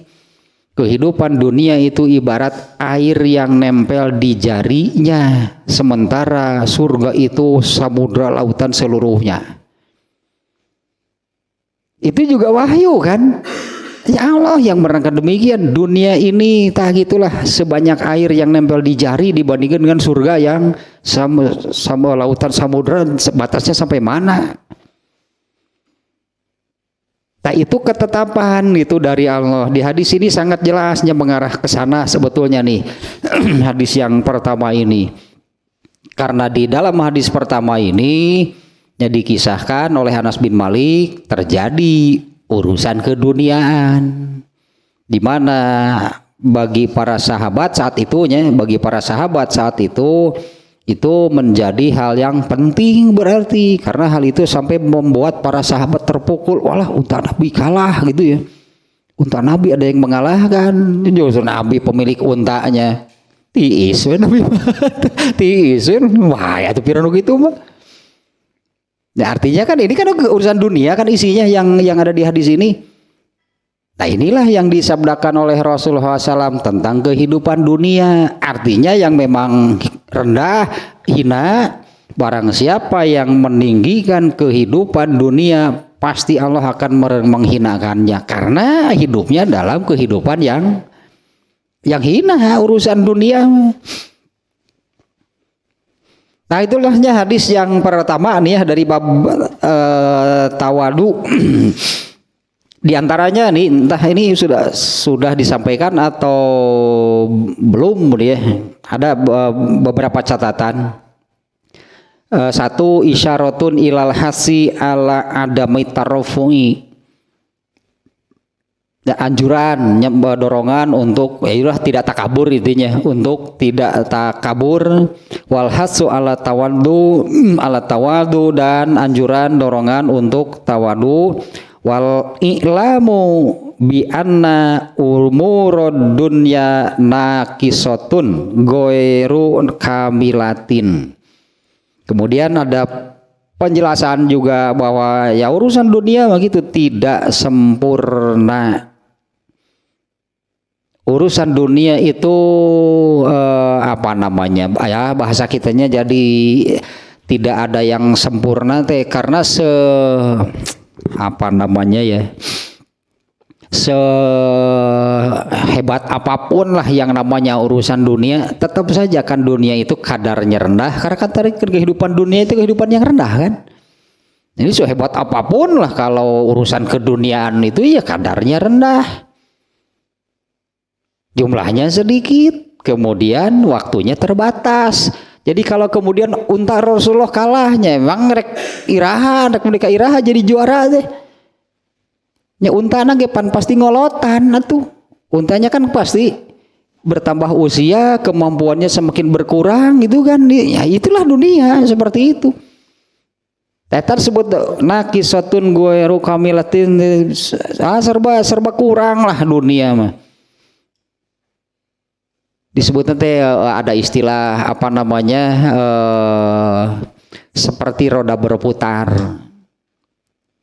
Speaker 1: kehidupan dunia itu ibarat air yang nempel di jarinya, sementara surga itu samudra lautan seluruhnya. Itu juga wahyu kan? Ya Allah yang menerangkan demikian. Dunia ini tak gitulah sebanyak air yang nempel di jari dibandingkan dengan surga yang sama lautan samudra batasnya sampai mana? Nah itu ketetapan itu dari Allah. Di hadis ini sangat jelasnya mengarah ke sana sebetulnya nih hadis yang pertama ini. Karena di dalam hadis pertama ini yang dikisahkan oleh Anas bin Malik terjadi urusan keduniaan, di mana bagi para sahabat saat itu menjadi hal yang penting berarti karena hal itu sampai membuat para sahabat terpukul. Walah unta Nabi kalah gitu ya, unta Nabi ada yang mengalahkan, justru Nabi pemilik untanya tiis Nabi tiis wah ya itu piranu gitu mah. Ya artinya kan ini kan urusan dunia kan isinya yang ada di hadis ini. Nah inilah yang disabdakan oleh Rasulullah SAW tentang kehidupan dunia. Artinya yang memang rendah, hina. Barang siapa yang meninggikan kehidupan dunia, pasti Allah akan menghinakannya. Karena hidupnya dalam kehidupan yang hina, urusan dunia. Nah itulahnya hadis yang pertama nih ya dari bab tawadu. Di antaranya nih entah ini sudah disampaikan atau belum ya. Ada beberapa catatan. Satu isyaratun ilal hasi ala adami tarafui. Ya, anjuran, dorongan untuk ya tidak takabur, intinya untuk tidak takabur. Wal hasu ala tawadu dan anjuran dorongan untuk tawadu. Wal i'lamu bi anna umurud dunya naqisatun ghairu kamilatin. Kemudian ada penjelasan juga bahwa ya urusan dunia begitu tidak sempurna. Urusan dunia itu apa namanya ya, bahasa kitanya jadi tidak ada yang sempurna teh, karena apa namanya ya, sehebat apapun lah yang namanya urusan dunia, tetap saja kan dunia itu kadarnya rendah, karena kan kehidupan dunia itu kehidupan yang rendah kan. Jadi sehebat apapun lah kalau urusan keduniaan itu ya kadarnya rendah, jumlahnya sedikit, kemudian waktunya terbatas. Jadi kalau kemudian unta Rasulullah kalahnya, emang rek iraha, rek mereka iraha jadi juara deh. Ya untana ge pan pasti ngolotan atuh. Untanya kan pasti bertambah usia, kemampuannya semakin berkurang gitu kan. Ya itulah dunia seperti itu. Tetar sebut naqisatun ghairu kamilatin, serba kurang lah dunia mah. Disebutnya teh ada istilah apa namanya seperti roda berputar.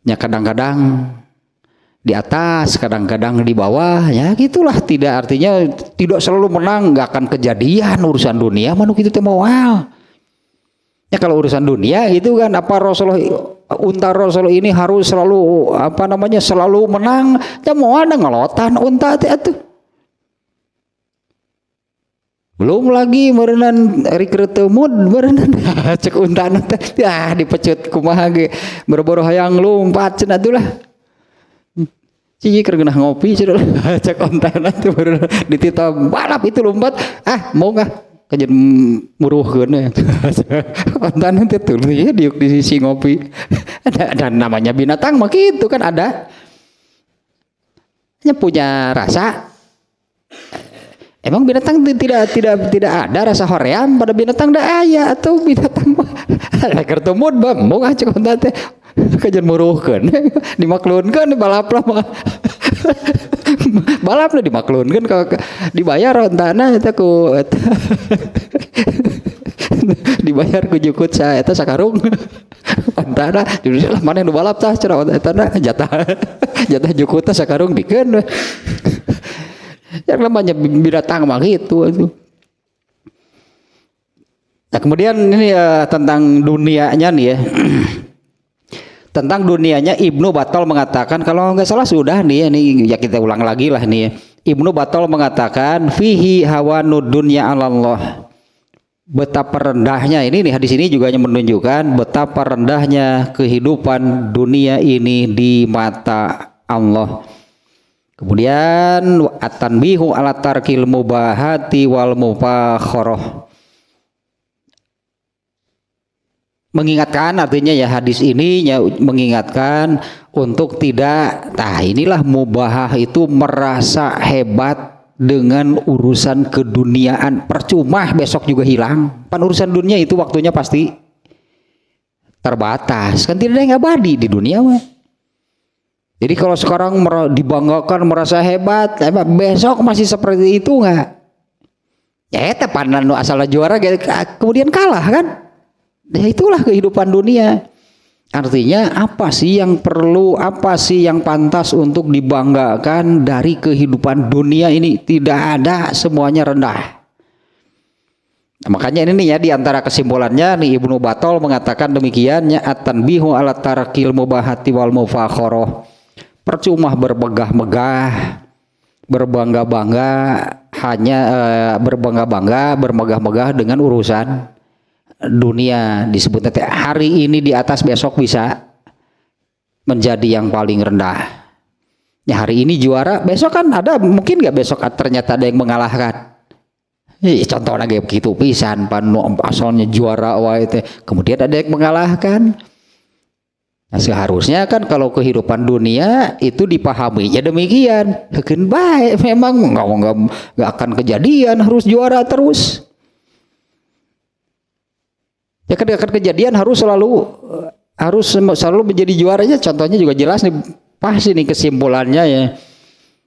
Speaker 1: Ya kadang-kadang di atas, kadang-kadang di bawah, ya gitulah. Tidak artinya tidak selalu menang, nggak akan kejadian urusan dunia manuk itu teh moal. Ya kalau urusan dunia itu kan apa Rasulullah, unta Rasulullah ini harus selalu apa namanya selalu menang, ya mau ada ngelotan unta teh atuh. Belum lagi merenang rekrutemud merenang cek untana teh ya dipecut kumaha ge berboro hayang lompat cenah atuh lah. Cici kergenah ngopi cenah cek untana teh berenang ditita balap itu lompat mau enggak kajen muruhkeun untana teh tuh ya diuk di sisi ngopi. Dan namanya binatang mah kitu kan ada nya punya rasa. Emang binatang tidak ada rasa hoream pada binatang dah aya, atau binatang leker tumud bam mau ngacek onta teh kajian muruhkeun dimaklunkeun balap lah mah balap lah dimaklunkeun dibayar ontana eta ku dibayar ku jukut sa eta sakarung ontana lah maneh nu balap tah cenah ontana jatah jukut teh sakarung dikeun. Yang namanya binatang mah gitu. Nah kemudian ini tentang dunianya nih ya. Tentang dunianya Ibnu Battal mengatakan, kalau nggak salah sudah nih ini ya kita ulang lagi lah nih ya. Ibnu Battal mengatakan fihi hawanud dunya 'alallah. Betapa rendahnya ini nih, hadis ini juga menunjukkan betapa rendahnya kehidupan dunia ini di mata Allah. Kemudian at-tanbihu ala tarkil mubahati wal mufakharah. Mengingatkan, artinya ya hadis ini ya mengingatkan untuk tidak, inilah mubahah itu merasa hebat dengan urusan keduniaan, percuma besok juga hilang. Pan urusan dunia itu waktunya pasti terbatas, kan tidak ada yang abadi di dunia mah. Jadi kalau sekarang dibanggakan merasa hebat, besok masih seperti itu nggak? Ya eta panan asal juara kemudian kalah kan? Ya itulah kehidupan dunia. Artinya apa sih yang perlu, apa sih yang pantas untuk dibanggakan dari kehidupan dunia ini? Tidak ada, semuanya rendah. Nah, makanya ini nih ya diantara kesimpulannya nih Ibnu Battal mengatakan demikiannya at-tanbihu ala tarkil mubahati wal mufakharah. Percuma bermegah-megah, berbangga-bangga, hanya bermegah-megah dengan urusan dunia. Disebutnya hari ini di atas, besok bisa menjadi yang paling rendah. Ya hari ini juara, besok kan ada mungkin nggak besok ternyata ada yang mengalahkan. Contohnya kayak begitu pisan, asalnya juara wae teh, kemudian ada yang mengalahkan. Nah, seharusnya kan kalau kehidupan dunia itu dipahaminya demikian. Hekeun bae memang nggak akan kejadian harus juara terus. Ya kan akan kejadian harus selalu menjadi juaranya. Contohnya juga jelas nih, pas ini kesimpulannya ya.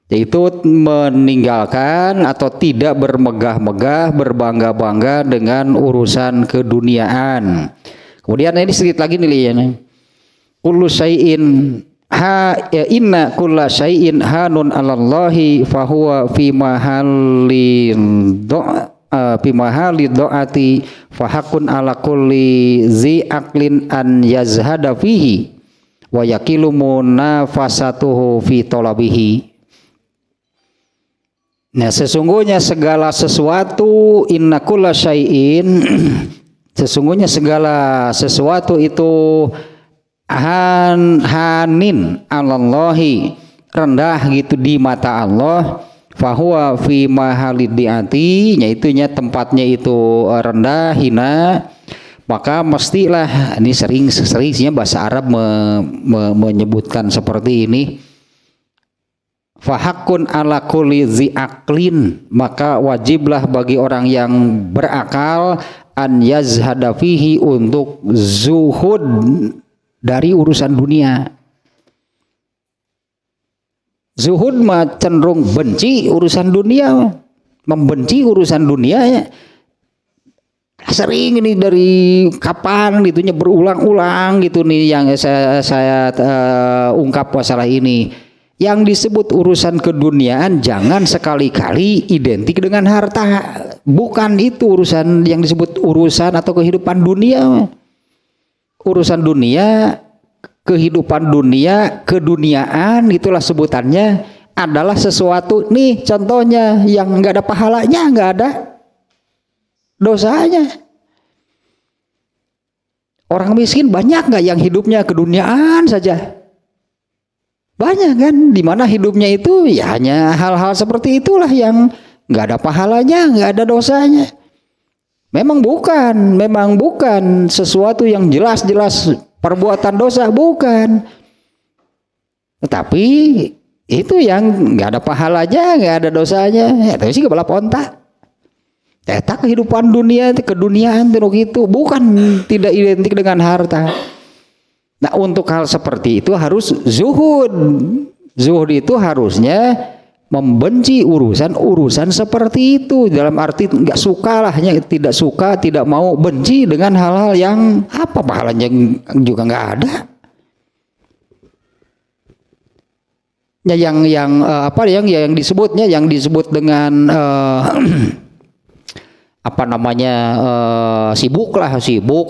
Speaker 1: Yaitu meninggalkan atau tidak bermegah-megah, berbangga-bangga dengan urusan keduniaan. Kemudian ini sedikit lagi nih ya. Kullu syai'in inna kulla syai'in hanun 'alallahi fahuwa fi mahali do'ati fahakun ala kulli zi aqlin an yazhada fihi wa yakilu munafasatuhu fi talabihi. Nah, sesungguhnya segala sesuatu, inna kulla syai'in sesungguhnya segala sesuatu itu hanin 'alallahi, rendah gitu di mata Allah, fahuwa fi mahalidiati, yaitunya tempatnya itu rendah, hina, maka mestilah, ini seringnya bahasa Arab menyebutkan seperti ini, fahakun ala kulli zi aqlin, maka wajiblah bagi orang yang berakal an yazhada fihi, untuk zuhud dari urusan dunia. Zuhud mah cenderung benci urusan dunia, membenci urusan dunia ya. Sering ini dari kapan gitunya berulang-ulang gitu nih yang saya ungkap masalah ini. Yang disebut urusan keduniaan jangan sekali-kali identik dengan harta. Bukan itu urusan yang disebut urusan atau kehidupan dunia. Urusan dunia, kehidupan dunia, keduniaan, itulah sebutannya, adalah sesuatu nih contohnya yang nggak ada pahalanya, nggak ada dosanya. Orang miskin banyak nggak yang hidupnya keduniaan saja? Banyak kan, dimana hidupnya itu ya hanya hal-hal seperti itulah yang nggak ada pahalanya, nggak ada dosanya. Memang bukan sesuatu yang jelas-jelas perbuatan dosa, bukan. Tetapi itu yang nggak ada pahalanya, nggak ada dosanya, ya itu sih balap onta. Eta kehidupan dunia, keduniaan itu bukan, tidak identik dengan harta. Nah, untuk hal seperti itu harus zuhud. Zuhud itu harusnya membenci urusan seperti itu, dalam arti nggak suka lah, tidak suka, tidak mau, benci dengan hal-hal yang apa pahalanya juga nggak ada. Ya, yang disebut dengan apa namanya sibuk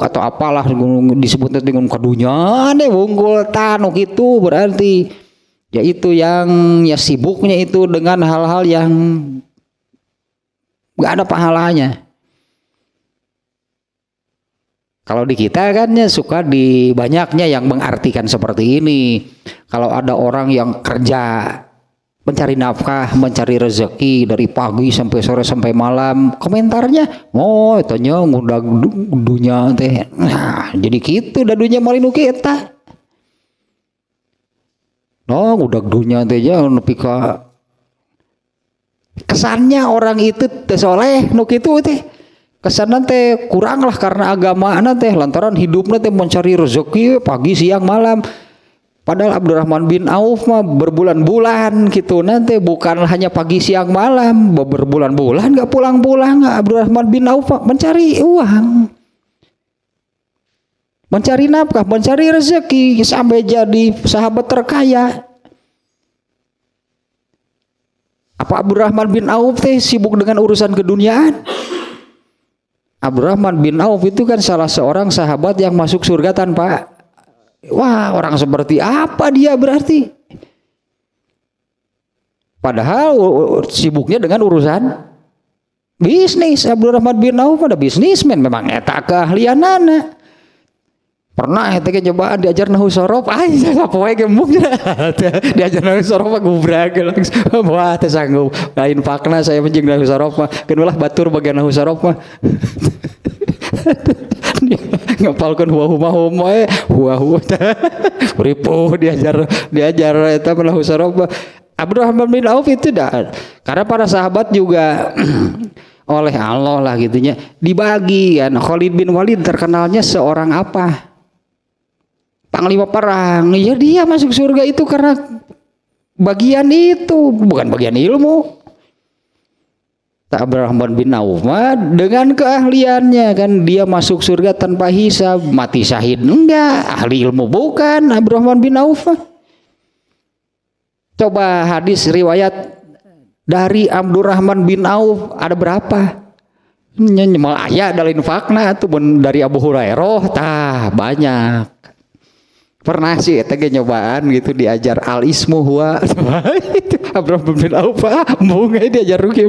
Speaker 1: atau apalah disebutnya dengan kadunya deh wunggul tanuk, itu berarti yaitu yang ya sibuknya itu dengan hal-hal yang nggak ada pahalanya. Kalau di kita kan ya suka di banyaknya yang mengartikan seperti ini. Kalau ada orang yang kerja mencari nafkah, mencari rezeki dari pagi sampai sore sampai malam, komentarnya, oh itunya ngudag dunya teh. Nah, jadi gitu dadunya malinu kita. No, ngudag dunya teh aja nepi ka kesannya orang itu teh soleh nu kitu teh. Kesanna teh kurang lah karena agama teh lantaran hidupnya teh mencari rezeki pagi siang malam. Padahal Abdurrahman bin Auf mah berbulan-bulan gitu nanti bukan hanya pagi siang malam, berbulan-bulan nggak pulang-pulang. Abdurrahman bin Auf mencari uang, mencari nafkah, mencari rezeki sampai jadi sahabat terkaya. Apa Abdurrahman bin Auf teh sibuk dengan urusan keduniaan? Abdurrahman bin Auf itu kan salah seorang sahabat yang masuk surga tanpa. Wah, orang seperti apa dia berarti? Padahal sibuknya dengan urusan bisnis. Abdurrahman bin Auf ada bisnismen, memang eta keahlianana. Pernah eta ge cobaan diajar nahu sorof, sapoe gembung diajar nahu sorof gubrag langsung. Wah, teu sanggup. Lain fakna saya menjing nahu sorof mah, keun ulah batur bagian nahu sorof mah. ngapalkeun huwa we huwa ripuh diajar eta lahu saroba. Abdurrahman bin Auf itu dah, karena para sahabat juga oleh Allah lah gitunya dibagi kan. Khalid bin Walid terkenalnya seorang apa? Panglima perang. Ya dia masuk surga itu karena bagian itu, bukan bagian ilmu. Abdurrahman bin Auf dengan keahliannya kan dia masuk surga tanpa hisab, mati syahid enggak, ahli ilmu bukan Abdurrahman bin Auf. Coba hadis riwayat dari Abdurrahman bin Auf ada berapa? Nyemal aya dalin fakna tuh dari Abu Hurairah tah banyak. Pernah sih eta ge nyobaan gitu diajar al ismu huwa itu Abdurrahman bin Auf mung diajar rugi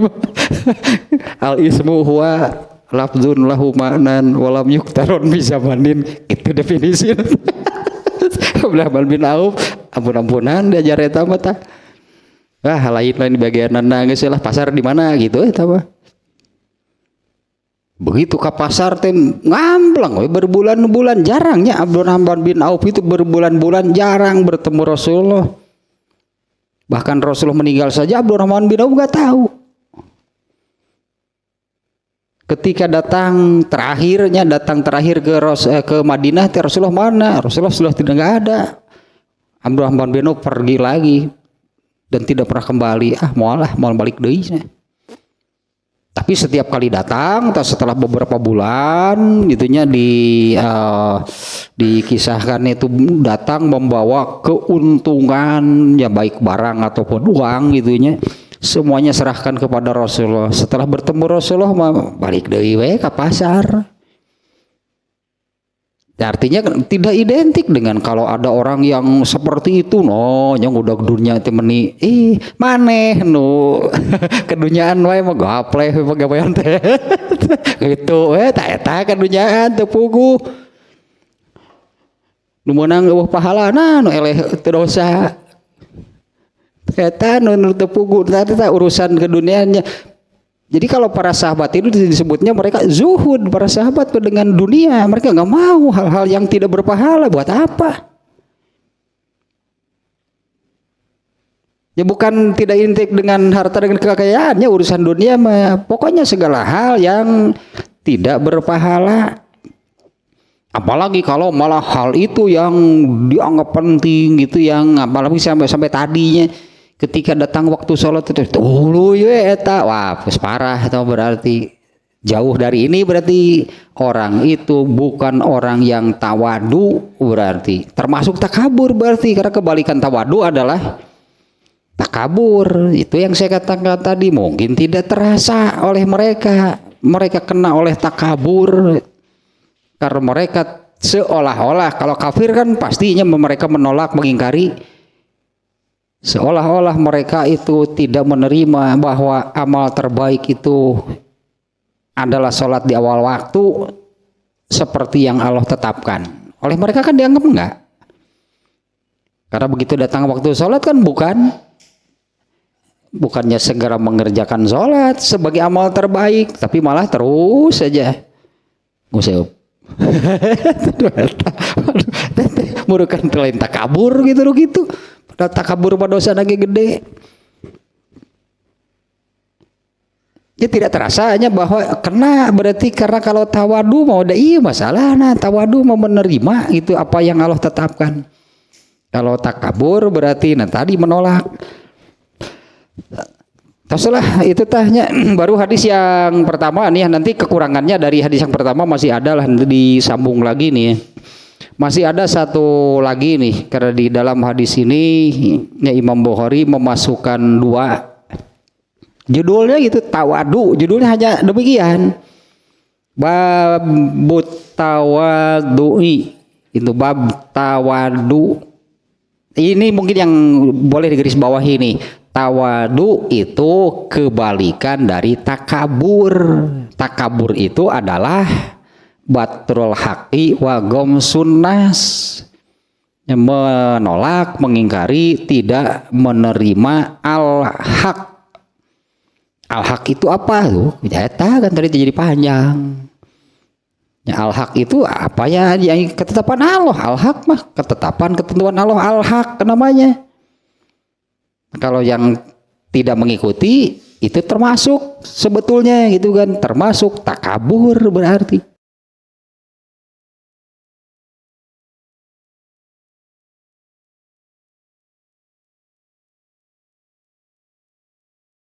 Speaker 1: al ismu huwa lafdzun lahu ma'nan walam yuktaron bi zamanin itu definisi Abdurrahman bin Auf ampun-ampunan diajar eta mah tah lain bagianna geus lah pasar di mana gitu eta mah. Begitu ke pasar teh ngamblang we berbulan-bulan, jarangnya Abdurrahman bin Auf itu berbulan-bulan jarang bertemu Rasulullah. Bahkan Rasulullah meninggal saja Abdurrahman bin Auf enggak tahu. Ketika datang terakhir ke Madinah, Rasulullah mana? Rasulullah sudah tidak ada. Abdurrahman bin Auf pergi lagi dan tidak pernah kembali. Mau balik deui. Tapi setiap kali datang, setelah beberapa bulan, gitunya dikisahkan itu datang membawa keuntungan, ya baik barang ataupun uang, gitunya, semuanya serahkan kepada Rasulullah. Setelah bertemu Rasulullah, balik deui we ke pasar. Ya, artinya tidak identik dengan kalau ada orang yang seperti itu yang udah dunia teh meni maneh kedunyaan wae mah gapleh pagawean teh gitu tah eta kedunyaan teu puguh nu meunang eueuh pahalana nu eleh teu dosa eta nu teu puguh tah urusan keduniaannya. Jadi kalau para sahabat itu disebutnya mereka zuhud, para sahabat dengan dunia, mereka nggak mau hal-hal yang tidak berpahala. Buat apa? Ya bukan tidak identik dengan harta dengan kekayaannya, urusan dunia pokoknya segala hal yang tidak berpahala. Apalagi kalau malah hal itu yang dianggap penting gitu, yang apalagi sampai tadinya. Ketika datang waktu sholat itu wah parah itu berarti jauh dari ini, berarti orang itu bukan orang yang tawadu, berarti termasuk takabur, berarti karena kebalikan tawadu adalah takabur. Itu yang saya katakan tadi, mungkin tidak terasa oleh mereka kena oleh takabur karena mereka seolah-olah, kalau kafir kan pastinya mereka menolak, mengingkari. Seolah-olah mereka itu tidak menerima bahwa amal terbaik itu adalah sholat di awal waktu seperti yang Allah tetapkan. Oleh mereka kan dianggap enggak. Karena begitu datang waktu sholat kan bukannya segera mengerjakan sholat sebagai amal terbaik, tapi malah terus saja nguseup. Murukan lain takabur gitu. Takabur pada dosa lagi gede. Ya tidak terasa hanya bahwa kena, berarti karena kalau tawadu mau ada masalah, tawadu mau menerima itu apa yang Allah tetapkan. Kalau takabur berarti tadi menolak. Teruslah itu tanya baru hadis yang pertama nih, nanti kekurangannya dari hadis yang pertama masih ada lah, nanti disambung lagi nih. Masih ada satu lagi nih, karena di dalam hadis ini ya Imam Bukhari memasukkan dua judulnya gitu, tawadu, judulnya hanya demikian. Bab tawadu'i, itu bab tawadu. Ini mungkin yang boleh digaris bawah ini. Tawadu itu kebalikan dari takabur. Takabur itu adalah batrul haqi wa gomsun nas, menolak, mengingkari, tidak menerima al-haq. Al-haq itu apa tuh? Eta kan tadi jadi panjang. Ya, al-haq itu apa ya, yang ketetapan Allah. Al-haq mah ketetapan ketentuan Allah, al-haq namanya. Kalau yang tidak mengikuti itu termasuk sebetulnya gitu kan, termasuk takabur berarti.